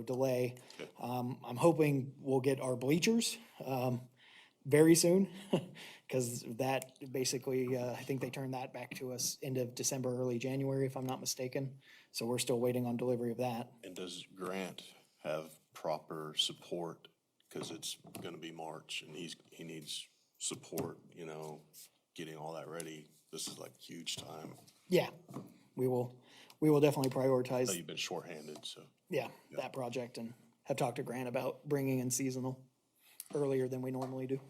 delay. I'm hoping we'll get our bleachers, very soon, because that basically, I think they turned that back to us end of December, early January, if I'm not mistaken. So we're still waiting on delivery of that. And does Grant have proper support? Cause it's gonna be March and he needs support, getting all that ready. This is like huge time. Yeah, we will definitely I know prioritize, you've been shorthanded, so. that project, and have talked to Grant about bringing in seasonal earlier than we normally do.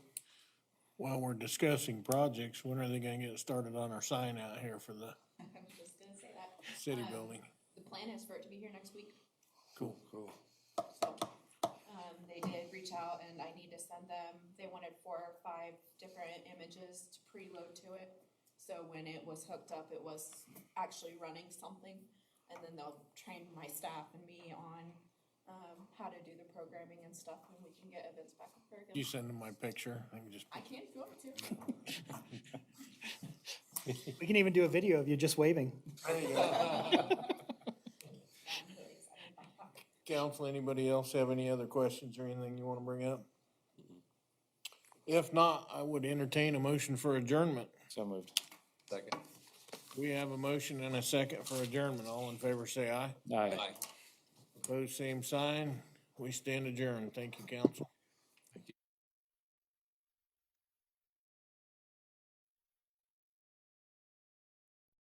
While we're discussing projects, when are they gonna get started on our sign out here for the I was just gonna say that. city building? The plan is for it to be here next week. Cool. So, they did reach out and I need to send them, they wanted 4 or 5 different images to preload to it. So when it was hooked up, it was actually running something. And then they'll train my staff and me on, how to do the programming and stuff, and we can get events back up there again. You send them my picture, I can just, I can if you want me to. We can even do a video of you just waving. I'm really excited about that. council, anybody else have any other questions or anything you wanna bring up? If not, I would entertain a motion for adjournment. So moved. Second. We have a motion and a second for adjournment. All in favor, say aye. Aye. Aye. Opposed, same sign. We stand adjourned. Thank you, council.